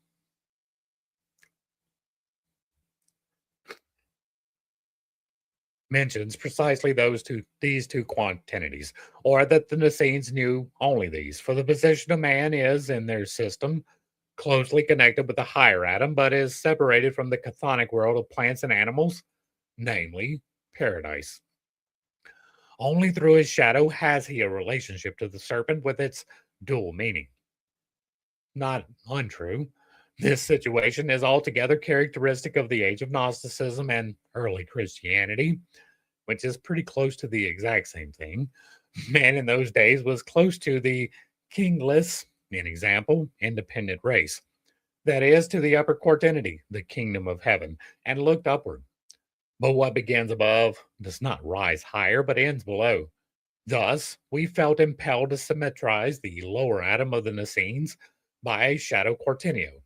precisely these two quantities, or that the Essenes knew only these. For the position of man is, in their system, closely connected with the higher atom, but is separated from the chthonic world of plants and animals, namely paradise. Only through his shadow has he a relationship to the serpent with its dual meaning. Not untrue. This situation is altogether characteristic of the age of Gnosticism and early Christianity, which is pretty close to the exact same thing. Man in those days was close to the kingless, an example, independent race. That is, to the upper quaternity, the kingdom of heaven, and looked upward. But what begins above does not rise higher, but ends below. Thus, we felt impelled to symmetrize the lower atom of the Essenes by a shadow quaternion.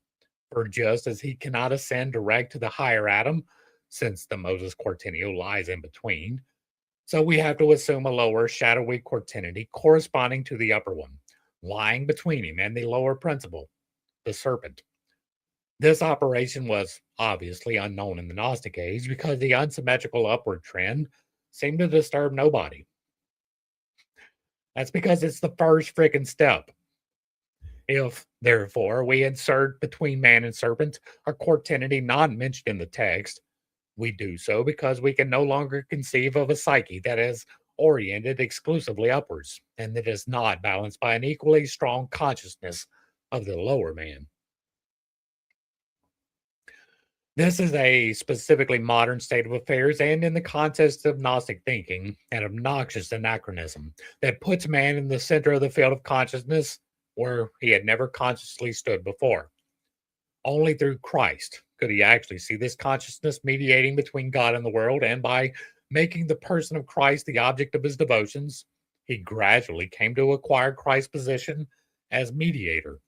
For just as he cannot ascend direct to the higher atom, since the Moses quaternion lies in between, so we have to assume a lower shadowy quaternity corresponding to the upper one, lying between him and the lower principle, the serpent. This operation was obviously unknown in the Gnostic age because the unsymmetrical upward trend seemed to disturb nobody. That's because it's the first freaking step. If, therefore, we insert between man and serpent a quaternity not mentioned in the text, we do so because we can no longer conceive of a psyche that is oriented exclusively upwards and that is not balanced by an equally strong consciousness of the lower man. This is a specifically modern state of affairs and in the context of Gnostic thinking, an obnoxious anachronism that puts man in the center of the field of consciousness where he had never consciously stood before. Only through Christ could he actually see this consciousness mediating between God and the world, and by making the person of Christ the object of his devotions, he gradually came to acquire Christ's position as mediator.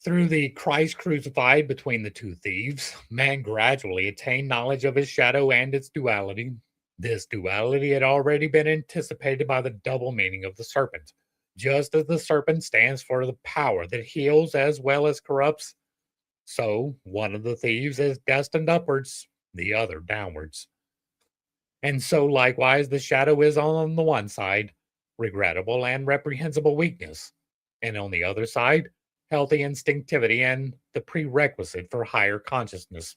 Through the Christ crucified between the two thieves, man gradually attained knowledge of his shadow and its duality. This duality had already been anticipated by the double meaning of the serpent. Just as the serpent stands for the power that heals as well as corrupts, so one of the thieves is destined upwards, the other downwards. And so likewise the shadow is on the one side, regrettable and reprehensible weakness, and on the other side, healthy instinctivity and the prerequisite for higher consciousness.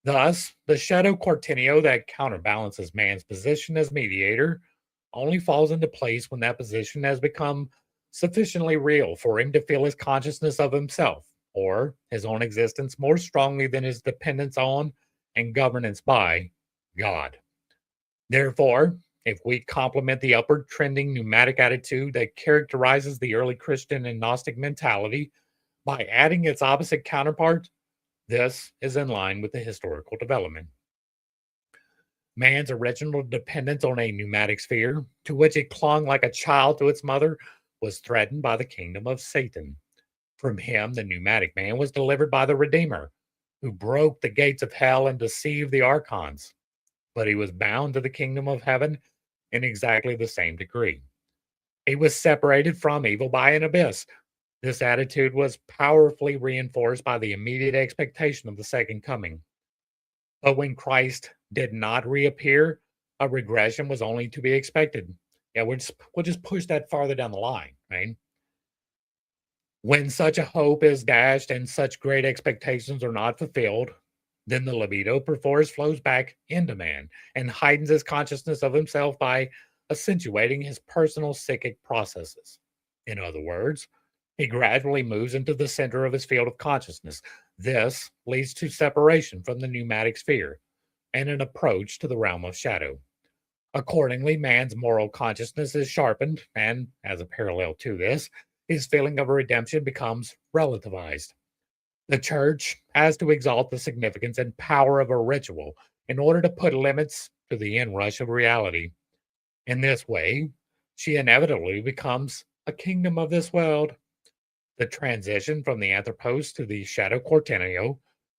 Thus, the shadow quartinio that counterbalances man's position as mediator only falls into place when that position has become sufficiently real for him to feel his consciousness of himself or his own existence more strongly than his dependence on and governance by God. Therefore, if we complement the upward trending pneumatic attitude that characterizes the early Christian and Gnostic mentality by adding its opposite counterpart, this is in line with the historical development. Man's original dependence on a pneumatic sphere, to which it clung like a child to its mother, was threatened by the kingdom of Satan. From him, the pneumatic man was delivered by the Redeemer, who broke the gates of hell and deceived the archons. But he was bound to the kingdom of heaven in exactly the same degree. He was separated from evil by an abyss. This attitude was powerfully reinforced by the immediate expectation of the second coming. But when Christ did not reappear, a regression was only to be expected. Yeah, we'll just push that farther down the line, right? When such a hope is dashed and such great expectations are not fulfilled, then the libido perforce flows back into man and heightens his consciousness of himself by accentuating his personal psychic processes. In other words, he gradually moves into the center of his field of consciousness. This leads to separation from the pneumatic sphere and an approach to the realm of shadow. Accordingly, man's moral consciousness is sharpened, and as a parallel to this, his feeling of redemption becomes relativized. The church has to exalt the significance and power of a ritual in order to put limits to the inrush of reality. In this way, she inevitably becomes a kingdom of this world. The transition from the anthropos to the shadow quartenio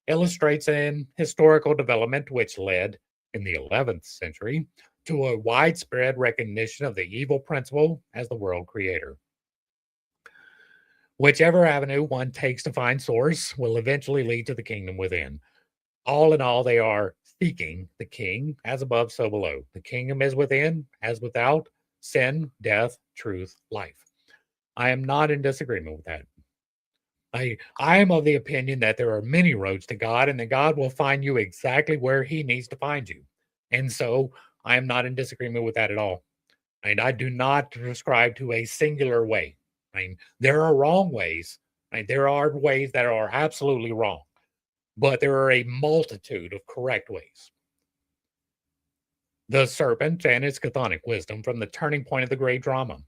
illustrates an historical development which led, in the 11th century, to a widespread recognition of the evil principle as the world creator. Whichever avenue one takes to find source will eventually lead to the kingdom within. All in all, they are seeking the king as above, so below. The kingdom is within, as without, sin, death, truth, life. I am not in disagreement with that. I am of the opinion that there are many roads to God and that God will find you exactly where he needs to find you. And so I am not in disagreement with that at all. And I do not prescribe to a singular way. I mean, there are wrong ways. There are ways that are absolutely wrong, but there are a multitude of correct ways. The serpent and its chthonic wisdom from the turning point of the great drama.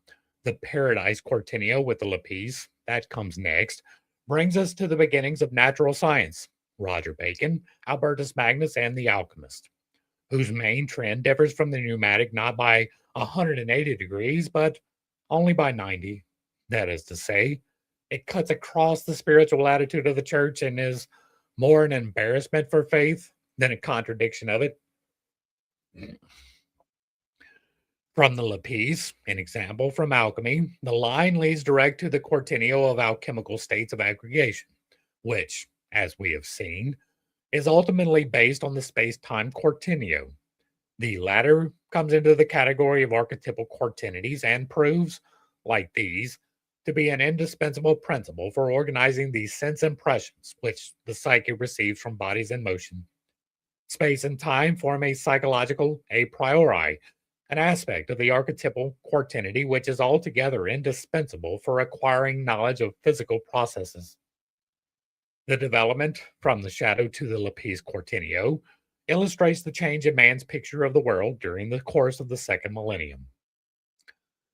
The paradise quartinio with the lapis, that comes next, brings us to the beginnings of natural science. Roger Bacon, Albertus Magnus, and the alchemist, whose main trend differs from the pneumatic not by 180 degrees, but only by 90. That is to say, it cuts across the spiritual attitude of the church and is more an embarrassment for faith than a contradiction of it. From the lapis, an example from alchemy, the line leads direct to the quaternion of alchemical states of aggregation, which, as we have seen, is ultimately based on the space time quaternion. The latter comes into the category of archetypal quaternities and proves, like these, to be an indispensable principle for organizing the sense impressions which the psyche receives from bodies in motion. Space and time form a psychological a priori, an aspect of the archetypal quaternity which is altogether indispensable for acquiring knowledge of physical processes. The development from the shadow to the lapis quaternion illustrates the change in man's picture of the world during the course of the second millennium.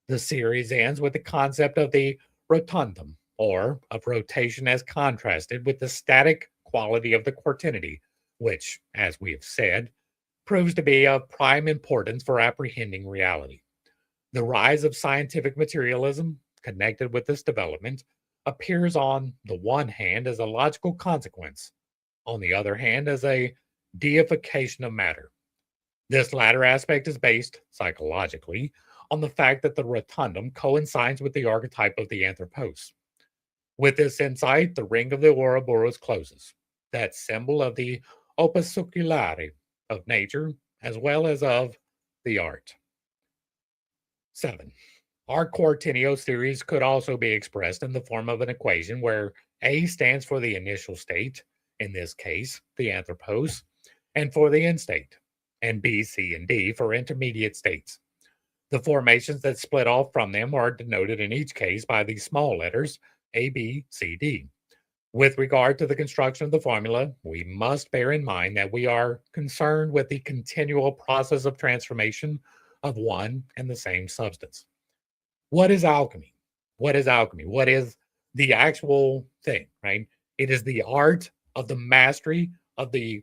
The series ends with the concept of the rotundum, or of rotation as contrasted with the static quality of the quaternity, which, as we have said, proves to be of prime importance for apprehending reality. The rise of scientific materialism, connected with this development, appears on the one hand as a logical consequence, on the other hand as a deification of matter. This latter aspect is based, psychologically, on the fact that the rotundum coincides with the archetype of the anthropos. With this insight, the ring of the Ouroboros closes, that symbol of the opus circulare of nature as well as of the art. 7. Our quaternion series could also be expressed in the form of an equation where A stands for the initial state, in this case, the anthropos, and for the end state, and B, C, and D for intermediate states. The formations that split off from them are denoted in each case by the small letters A, B, C, D. With regard to the construction of the formula, we must bear in mind that we are concerned with the continual process of transformation of one and the same substance. What is alchemy? What is alchemy? What is the actual thing, right? It is the art of the mastery of the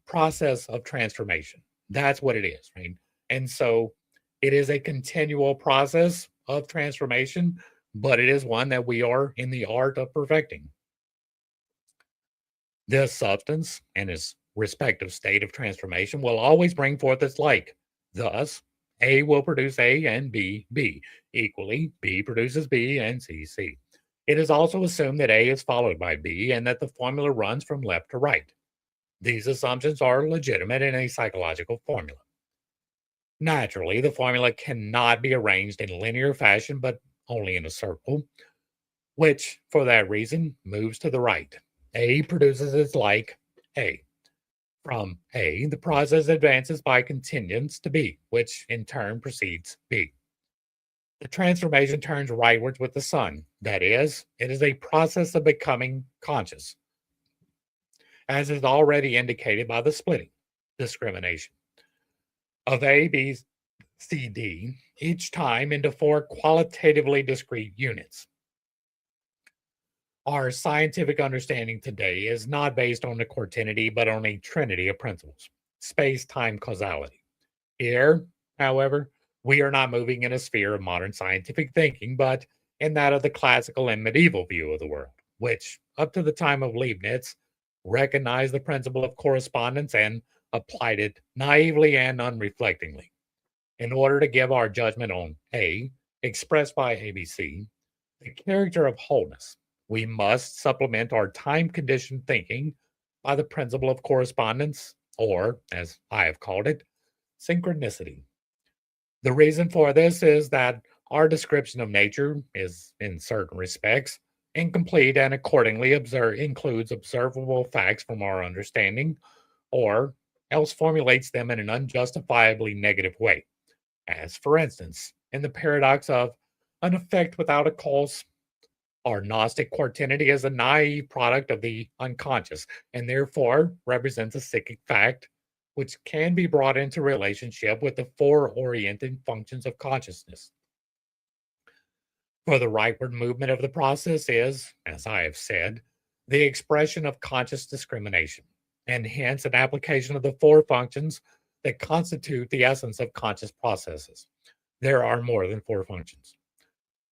process of transformation. That's what it is, right? And so it is a continual process of transformation, but it is one that we are in the art of perfecting. This substance and its respective state of transformation will always bring forth its like. Thus, A will produce A and B, B. Equally, B produces B and C, C. It is also assumed that A is followed by B and that the formula runs from left to right. These assumptions are legitimate in a psychological formula. Naturally, the formula cannot be arranged in linear fashion, but only in a circle, which, for that reason, moves to the right. A produces its like A. From A, the process advances by contingents to B, which in turn precedes B. The transformation turns rightwards with the sun. That is, it is a process of becoming conscious, as is already indicated by the splitting, discrimination, of A, B, C, D, each time into four qualitatively discrete units. Our scientific understanding today is not based on a quaternity, but on a trinity of principles: space, time, causality. Here, however, we are not moving in a sphere of modern scientific thinking, but in that of the classical and medieval view of the world, which, up to the time of Leibniz, recognized the principle of correspondence and applied it naively and unreflectingly. In order to give our judgment on A, expressed by ABC, the character of wholeness, we must supplement our time conditioned thinking by the principle of correspondence, or, as I have called it, synchronicity. The reason for this is that our description of nature is, in certain respects, incomplete and accordingly includes observable facts from our understanding, or else formulates them in an unjustifiably negative way, as, for instance, in the paradox of an effect without a cause. Our Gnostic quaternity is a naive product of the unconscious and therefore represents a psychic fact which can be brought into relationship with the four oriented functions of consciousness. For the rightward movement of the process is, as I have said, the expression of conscious discrimination, and hence an application of the four functions that constitute the essence of conscious processes. There are more than four functions.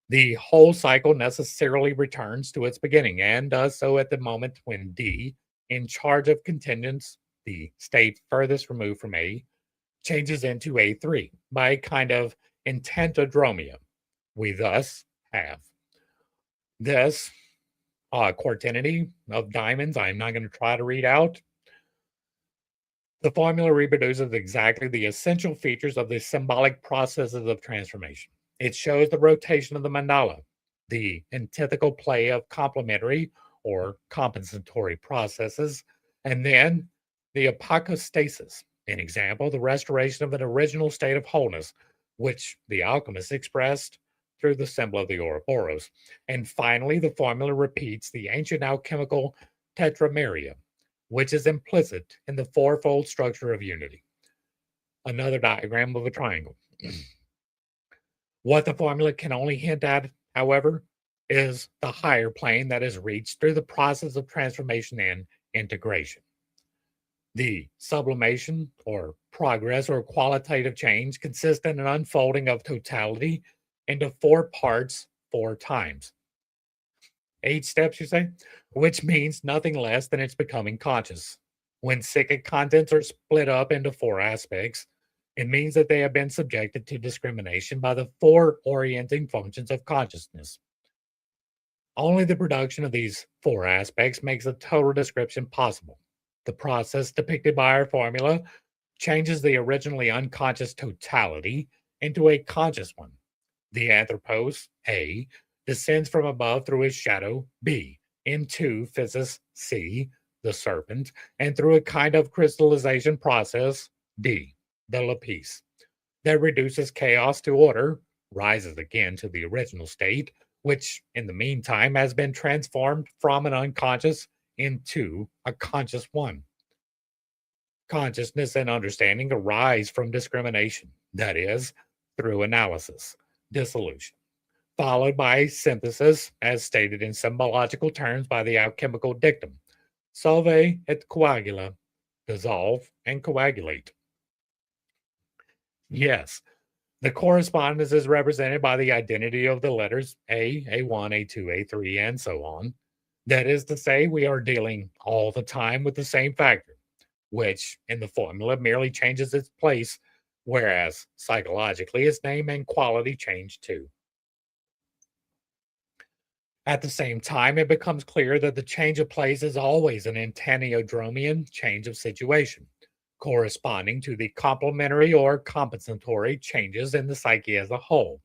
The whole cycle necessarily returns to its beginning and does so at the moment when D, in charge of contingents, the state furthest removed from A, changes into A3 by a kind of intentodromia. We thus have this quaternity of diamonds. I'm not going to try to read out. The formula reproduces exactly the essential features of the symbolic processes of transformation. It shows the rotation of the mandala, the antithetical play of complementary or compensatory processes, and then the apocostasis, an example, the restoration of an original state of wholeness, which the alchemists expressed through the symbol of the Ouroboros. And finally, the formula repeats the ancient alchemical tetrameria, which is implicit in the fourfold structure of unity. Another diagram of a triangle. What the formula can only hint at, however, is the higher plane that is reached through the process of transformation and integration. The sublimation or progress or qualitative change consists in an unfolding of totality into four parts, four times. 8 steps, you say? Which means nothing less than it's becoming conscious. When psychic contents are split up into four aspects, it means that they have been subjected to discrimination by the four orienting functions of consciousness. Only the production of these four aspects makes a total description possible. The process depicted by our formula changes the originally unconscious totality into a conscious one. The anthropos, A, descends from above through his shadow, B, into physis, C, the serpent, and through a kind of crystallization process, D, the lapis, that reduces chaos to order, rises again to the original state, which in the meantime has been transformed from an unconscious into a conscious one. Consciousness and understanding arise from discrimination, that is, through analysis, dissolution, followed by synthesis, as stated in symbological terms by the alchemical dictum solve et coagula, dissolve and coagulate. Yes, the correspondence is represented by the identity of the letters A, A1, A2, A3, and so on. That is to say, we are dealing all the time with the same factor, which in the formula merely changes its place, whereas psychologically its name and quality change too. At the same time, it becomes clear that the change of place is always an entantiodromian change of situation, corresponding to the complementary or compensatory changes in the psyche as a whole.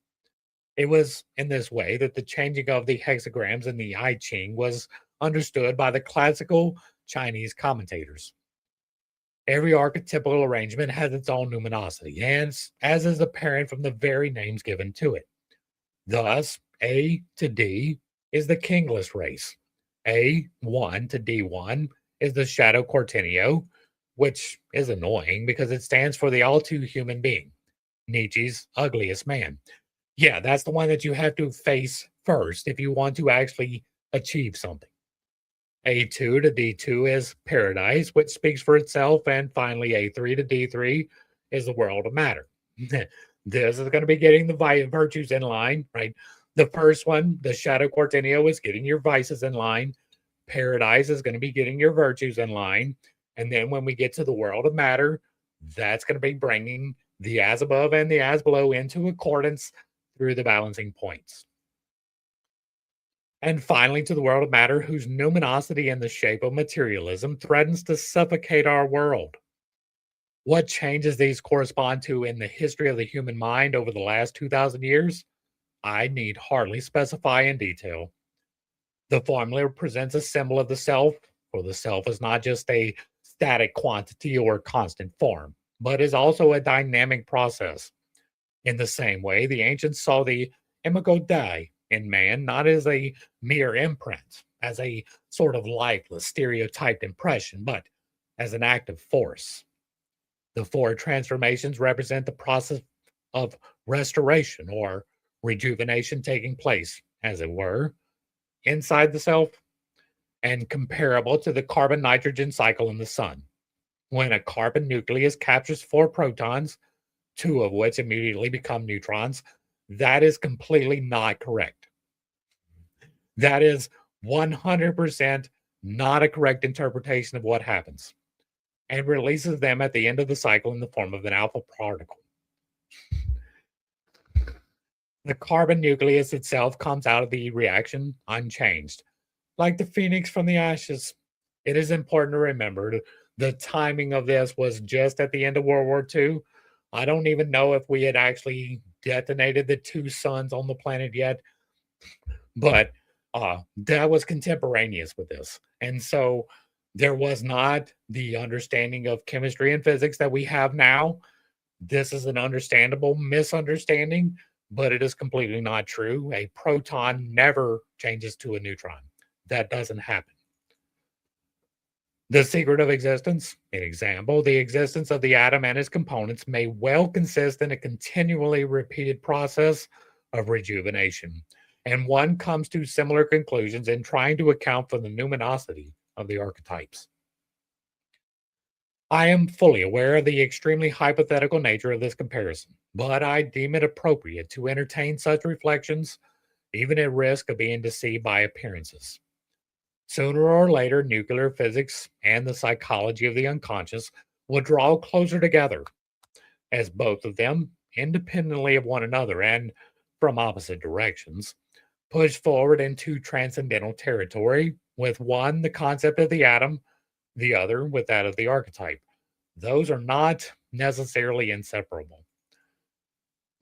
It was in this way that the changing of the hexagrams in the I Ching was understood by the classical Chinese commentators. Every archetypal arrangement has its own numinosity, and as is apparent from the very names given to it. Thus, A to D is the kingless race. A1 to D1 is the shadow quartenio, which is annoying because it stands for the all too human being, Nietzsche's ugliest man. Yeah, that's the one that you have to face first if you want to actually achieve something. A2 to D2 is paradise, which speaks for itself. And finally, A3 to D3 is the world of matter. This is going to be getting the virtues in line, right? The first one, the shadow quartenio, is getting your vices in line. Paradise is going to be getting your virtues in line. And then when we get to the world of matter, that's going to be bringing the as above and the as below into accordance through the balancing points. And finally, to the world of matter, whose numinosity in the shape of materialism threatens to suffocate our world. What changes these correspond to in the history of the human mind over the last 2,000 years? I need hardly specify in detail. The formula presents a symbol of the self, for the self is not just a static quantity or constant form, but is also a dynamic process. In the same way, the ancients saw the imago Dei in man not as a mere imprint, as a sort of lifeless, stereotyped impression, but as an active force. The four transformations represent the process of restoration or rejuvenation taking place, as it were, inside the self and comparable to the carbon nitrogen cycle in the sun. When a carbon nucleus captures four protons, two of which immediately become neutrons, that is completely not correct. That is 100% not a correct interpretation of what happens. and releases them at the end of the cycle in the form of an alpha particle. The carbon nucleus itself comes out of the reaction unchanged. Like the phoenix from the ashes, it is important to remember the timing of this was just at the end of World War II. I don't even know if we had actually detonated the two suns on the planet yet, but that was contemporaneous with this. And so there was not the understanding of chemistry and physics that we have now. This is an understandable misunderstanding, but it is completely not true. A proton never changes to a neutron. That doesn't happen. The secret of existence, an example, the existence of the atom and its components may well consist in a continually repeated process of rejuvenation. And one comes to similar conclusions in trying to account for the numinosity of the archetypes. I am fully aware of the extremely hypothetical nature of this comparison, but I deem it appropriate to entertain such reflections, even at risk of being deceived by appearances. Sooner or later, nuclear physics and the psychology of the unconscious will draw closer together, as both of them, independently of one another and from opposite directions, push forward into transcendental territory, with one, the concept of the atom, the other, with that of the archetype. Those are not necessarily inseparable.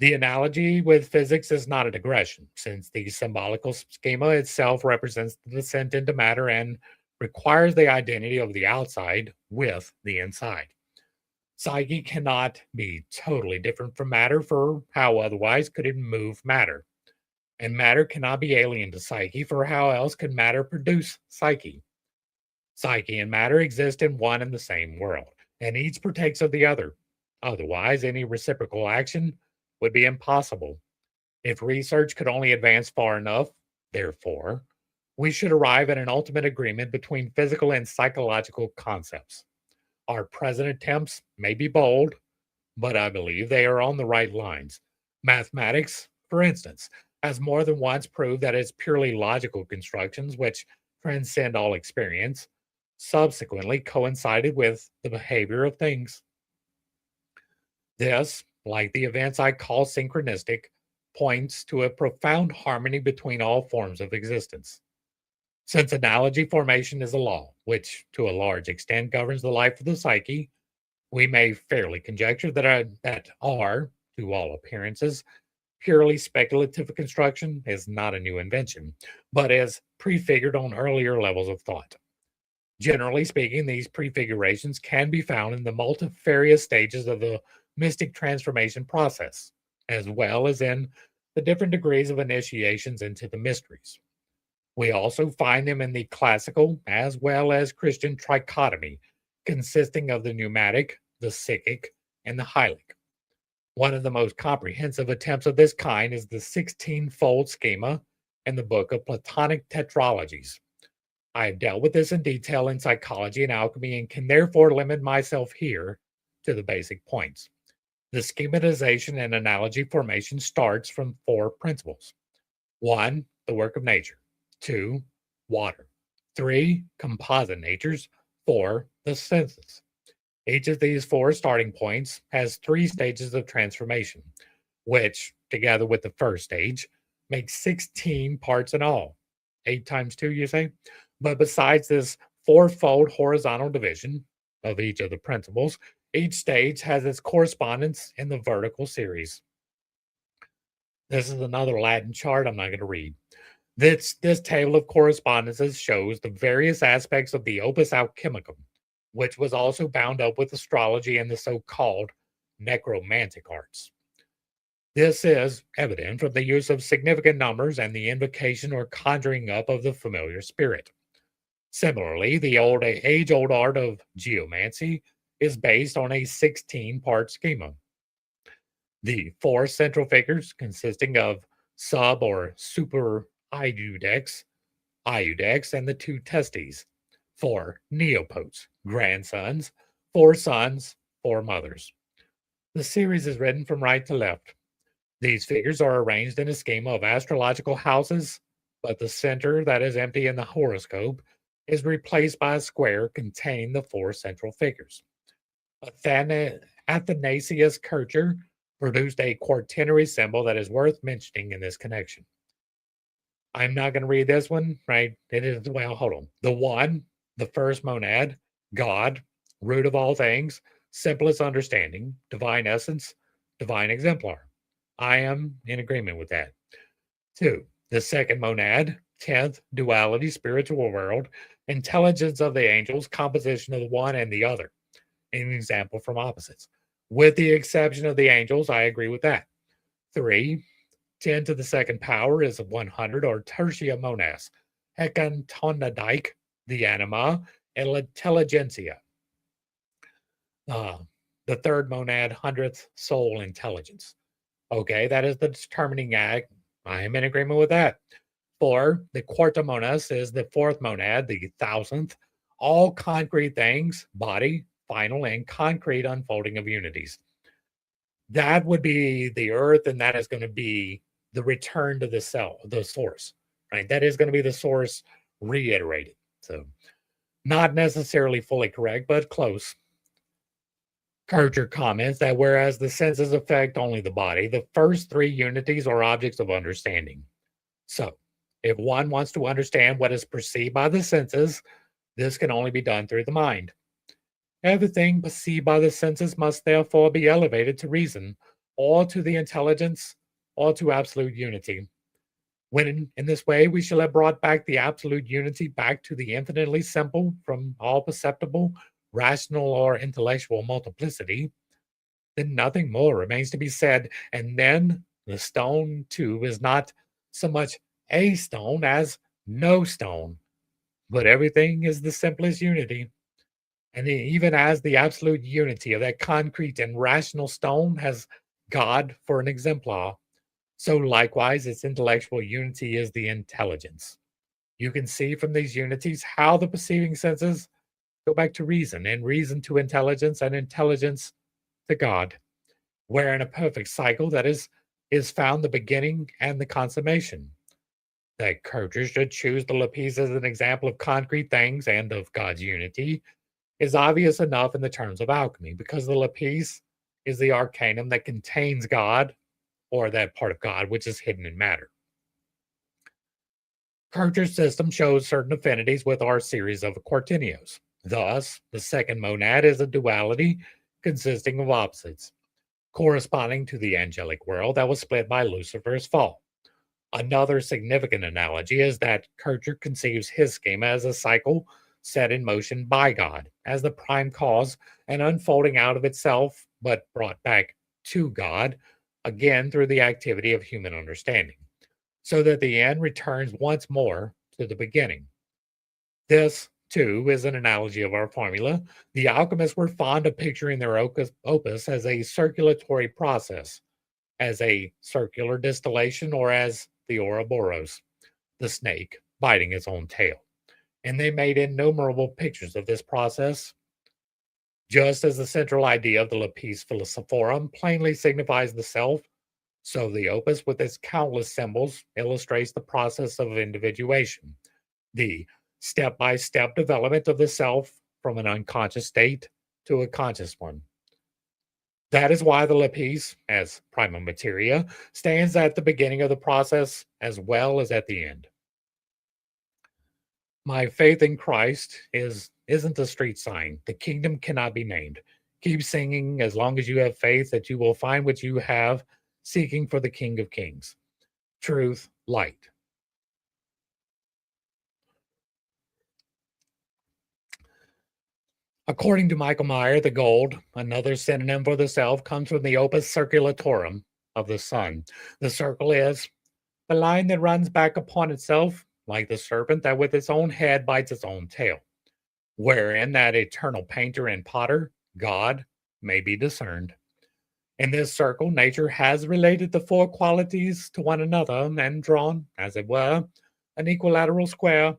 The analogy with physics is not a digression, since the symbolical schema itself represents the descent into matter and requires the identity of the outside with the inside. Psyche cannot be totally different from matter, for how otherwise could it move matter? And matter cannot be alien to psyche, for how else could matter produce psyche? Psyche and matter exist in one and the same world, and each partakes of the other. Otherwise, any reciprocal action would be impossible. If research could only advance far enough, therefore, we should arrive at an ultimate agreement between physical and psychological concepts. Our present attempts may be bold, but I believe they are on the right lines. Mathematics, for instance, has more than once proved that its purely logical constructions, which transcend all experience, subsequently coincided with the behavior of things. This, like the events I call synchronistic, points to a profound harmony between all forms of existence. Since analogy formation is a law, which to a large extent governs the life of the psyche, we may fairly conjecture that our, to all appearances, purely speculative construction is not a new invention, but is prefigured on earlier levels of thought. Generally speaking, these prefigurations can be found in the multifarious stages of the mystic transformation process, as well as in the different degrees of initiations into the mysteries. We also find them in the classical as well as Christian trichotomy, consisting of the pneumatic, the psychic, and the hylic. One of the most comprehensive attempts of this kind is the 16-fold schema in the book of Platonic Tetralogies. I have dealt with this in detail in psychology and alchemy and can therefore limit myself here to the basic points. The schematization and analogy formation starts from four principles. 1, the work of nature. 2, water. 3, composite natures. 4, the senses. Each of these four starting points has 3 stages of transformation, which, together with the first stage, makes 16 parts in all. 8 times 2, you say? But besides this fourfold horizontal division of each of the principles, each stage has its correspondence in the vertical series. This is another Latin chart I'm not going to read. This table of correspondences shows the various aspects of the opus alchemicum, which was also bound up with astrology and the so-called necromantic arts. This is evident from the use of significant numbers and the invocation or conjuring up of the familiar spirit. Similarly, the age-old art of geomancy is based on a 16-part schema. The 4 central figures, consisting of sub or super iudex, and the 2 testes. 4 neopotes, grandsons, 4 sons, 4 mothers. The series is written from right to left. These figures are arranged in a schema of astrological houses, but the center that is empty in the horoscope is replaced by a square containing the 4 central figures. Athanasius Kircher produced a quaternary symbol that is worth mentioning in this connection. I'm not going to read this one, right? It is, well, hold on. The one, the first monad, God, root of all things, simplest understanding, divine essence, divine exemplar. I am in agreement with that. Two, the second monad, 10th, duality, spiritual world, intelligence of the angels, composition of the one and the other. An example from opposites. With the exception of the angels, I agree with that. Three, 10 to the second power is 100 or tertia monas. Hekantonadike, the anima, and intelligentsia. Uh, the third monad, 100th soul intelligence. Okay, that is the determining act. I am in agreement with that. Four, the quartomonas is the fourth monad, the 1000th. All concrete things, body, final, and concrete unfolding of unities. That would be the earth, and that is going to be the return to the cell, the source, right? That is going to be the source reiterated. So, not necessarily fully correct, but close. Kircher comments that whereas the senses affect only the body, the first three unities are objects of understanding. So, if one wants to understand what is perceived by the senses, this can only be done through the mind. Everything perceived by the senses must therefore be elevated to reason, or to the intelligence, or to absolute unity. When in this way we shall have brought back the absolute unity back to the infinitely simple from all perceptible, rational, or intellectual multiplicity, then nothing more remains to be said, and then the stone too is not so much a stone as no stone, but everything is the simplest unity. And even as the absolute unity of that concrete and rational stone has God for an exemplar, so likewise its intellectual unity is the intelligence. You can see from these unities how the perceiving senses go back to reason, and reason to intelligence, and intelligence to God, where in a perfect cycle that is found the beginning and the consummation. That Kircher should choose the lapis as an example of concrete things and of God's unity is obvious enough in the terms of alchemy, because the lapis is the arcanum that contains God, or that part of God which is hidden in matter. Kircher's system shows certain affinities with our series of quaternios. Thus, the second monad is a duality consisting of opposites, corresponding to the angelic world that was split by Lucifer's fall. Another significant analogy is that Kircher conceives his schema as a cycle set in motion by God, as the prime cause and unfolding out of itself, but brought back to God, again through the activity of human understanding, so that the end returns once more to the beginning. This, too, is an analogy of our formula. The alchemists were fond of picturing their opus as a circulatory process, as a circular distillation, or as the Ouroboros, the snake, biting its own tail. And they made innumerable pictures of this process, just as the central idea of the Lapis Philosophorum plainly signifies the self, so the opus with its countless symbols illustrates the process of individuation, the step-by-step development of the self from an unconscious state to a conscious one. That is why the lapis, as prima materia, stands at the beginning of the process as well as at the end. My faith in Christ isn't a street sign. The kingdom cannot be named. Keep singing as long as you have faith that you will find what you have, seeking for the King of Kings. Truth, light. According to Michael Meyer, the gold, another synonym for the self, comes from the opus circulatorum of the sun. The circle is the line that runs back upon itself, like the serpent that with its own head bites its own tail, wherein that eternal painter and potter, God, may be discerned. In this circle, nature has related the four qualities to one another and drawn, as it were, an equilateral square,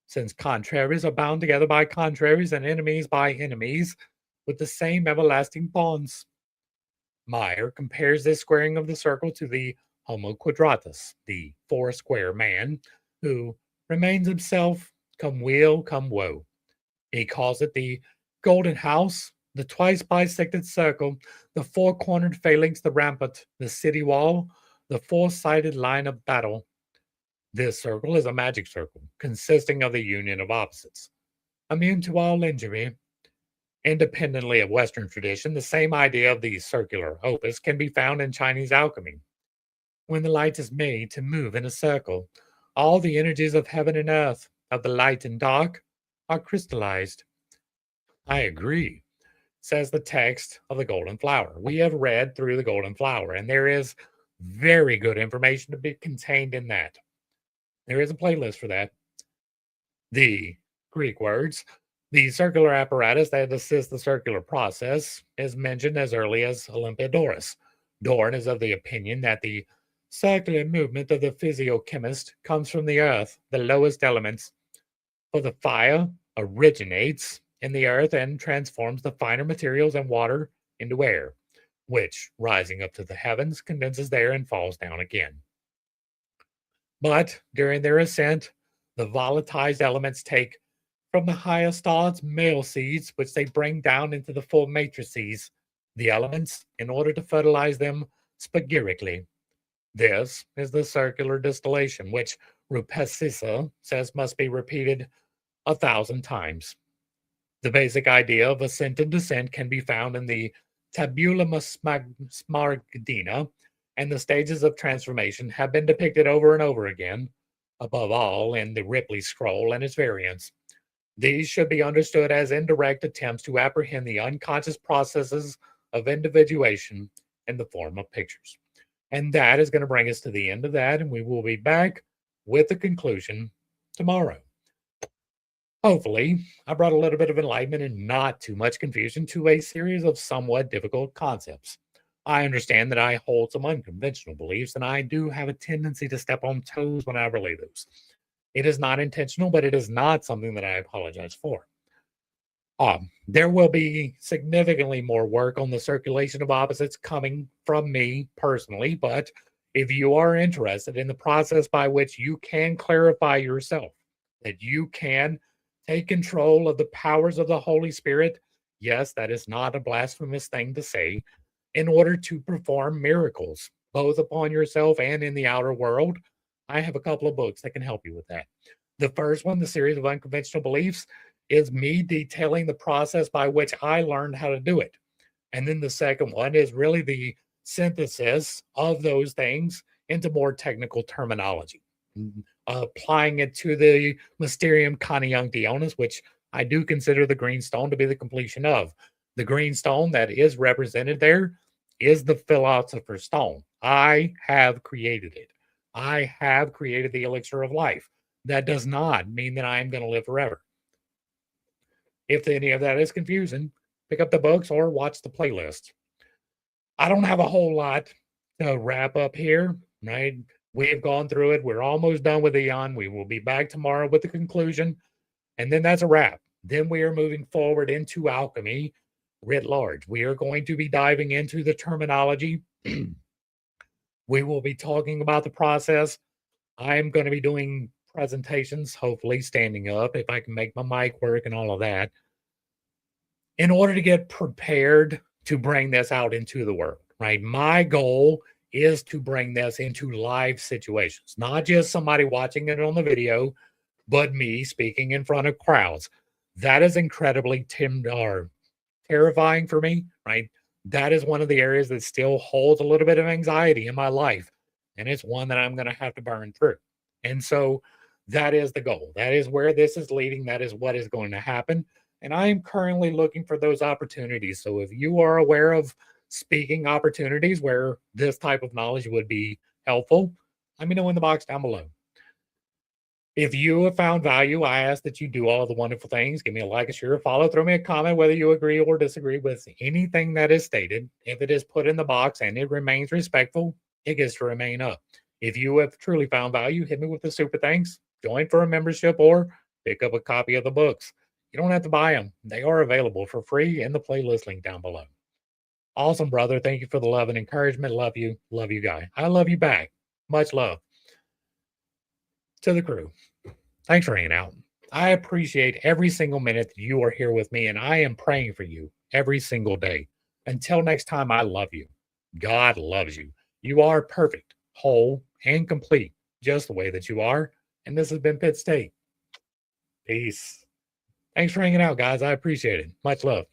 since contraries are bound together by contraries and enemies by enemies with the same everlasting bonds. Meyer compares this squaring of the circle to the Homo quadratus, the four square man, who remains himself, come weal, come woe. He calls it the golden house the twice bisected circle, the four-cornered phalanx, the rampart, the city wall, the four-sided line of battle. This circle is a magic circle consisting of the union of opposites, immune to all injury. Independently of Western tradition, the same idea of the circular opus can be found in Chinese alchemy. When the light is made to move in a circle, all the energies of heaven and earth, of the light and dark, are crystallized. I agree, says the text of the Golden Flower. We have read through the Golden Flower, and there is very good information to be contained in that. There is a playlist for that. The Greek words, the circular apparatus that assists the circular process, is mentioned as early as Olympiodorus. Dorn is of the opinion that the circular movement of the physiochemist comes from the earth, the lowest elements, for the fire originates in the earth and transforms the finer materials and water into air, which, rising up to the heavens, condenses there and falls down again. But during their ascent, the volatilized elements take from the higher stars male seeds, which they bring down into the four matrices, the elements, in order to fertilize them spagirically. This is the circular distillation, which Rupesisa says must be repeated 1,000 times. The basic idea of ascent and descent can be found in the Tabula Smaragdina, and the stages of transformation have been depicted over and over again, above all in the Ripley Scroll and its variants. These should be understood as indirect attempts to apprehend the unconscious processes of individuation in the form of pictures. And that is going to bring us to the end of that, and we will be back with the conclusion tomorrow. Hopefully, I brought a little bit of enlightenment and not too much confusion to a series of somewhat difficult concepts. I understand that I hold some unconventional beliefs, and I do have a tendency to step on toes when I relay those. It is not intentional, but it is not something that I apologize for. There will be significantly more work on the circulation of opposites coming from me personally, but if you are interested in the process by which you can clarify yourself, that you can take control of the powers of the Holy Spirit, yes, that is not a blasphemous thing to say, in order to perform miracles, both upon yourself and in the outer world, I have a couple of books that can help you with that. The first one, the series of unconventional beliefs, is me detailing the process by which I learned how to do it. And then the second one is really the synthesis of those things into more technical terminology, applying it to the Mysterium Conjunctionis, which I do consider the green stone to be the completion of. The green stone that is represented there is the philosopher's stone. I have created it. I have created the elixir of life. That does not mean that I am going to live forever. If any of that is confusing, pick up the books or watch the playlist. I don't have a whole lot to wrap up here, right? We have gone through it. We're almost done with Aion. We will be back tomorrow with the conclusion, and then that's a wrap. Then we are moving forward into alchemy writ large. We are going to be diving into the terminology. We will be talking about the process. I'm going to be doing presentations, hopefully standing up if I can make my mic work and all of that, in order to get prepared to bring this out into the world, right? My goal is to bring this into live situations, not just somebody watching it on the video, but me speaking in front of crowds. That is incredibly terrifying for me, right? That is one of the areas that still holds a little bit of anxiety in my life. And it's one that I'm going to have to burn through. And so that is the goal. That is where this is leading. That is what is going to happen. And I am currently looking for those opportunities. So if you are aware of speaking opportunities where this type of knowledge would be helpful, let me know in the box down below. If you have found value, I ask that you do all the wonderful things. Give me a like, a share, a follow, throw me a comment, whether you agree or disagree with anything that is stated. If it is put in the box and it remains respectful, it gets to remain up. If you have truly found value, hit me with the super thanks, join for a membership, or pick up a copy of the books. You don't have to buy them. They are available for free in the playlist link down below. Awesome, brother. Thank you for the love and encouragement. Love you. Love you, guy. I love you back. Much love. To the crew, thanks for hanging out. I appreciate every single minute that you are here with me, and I am praying for you every single day. Until next time, I love you. God loves you. You are perfect, whole, and complete, just the way that you are. And this has been Pitt State. Peace. Thanks for hanging out, guys. I appreciate it. Much love.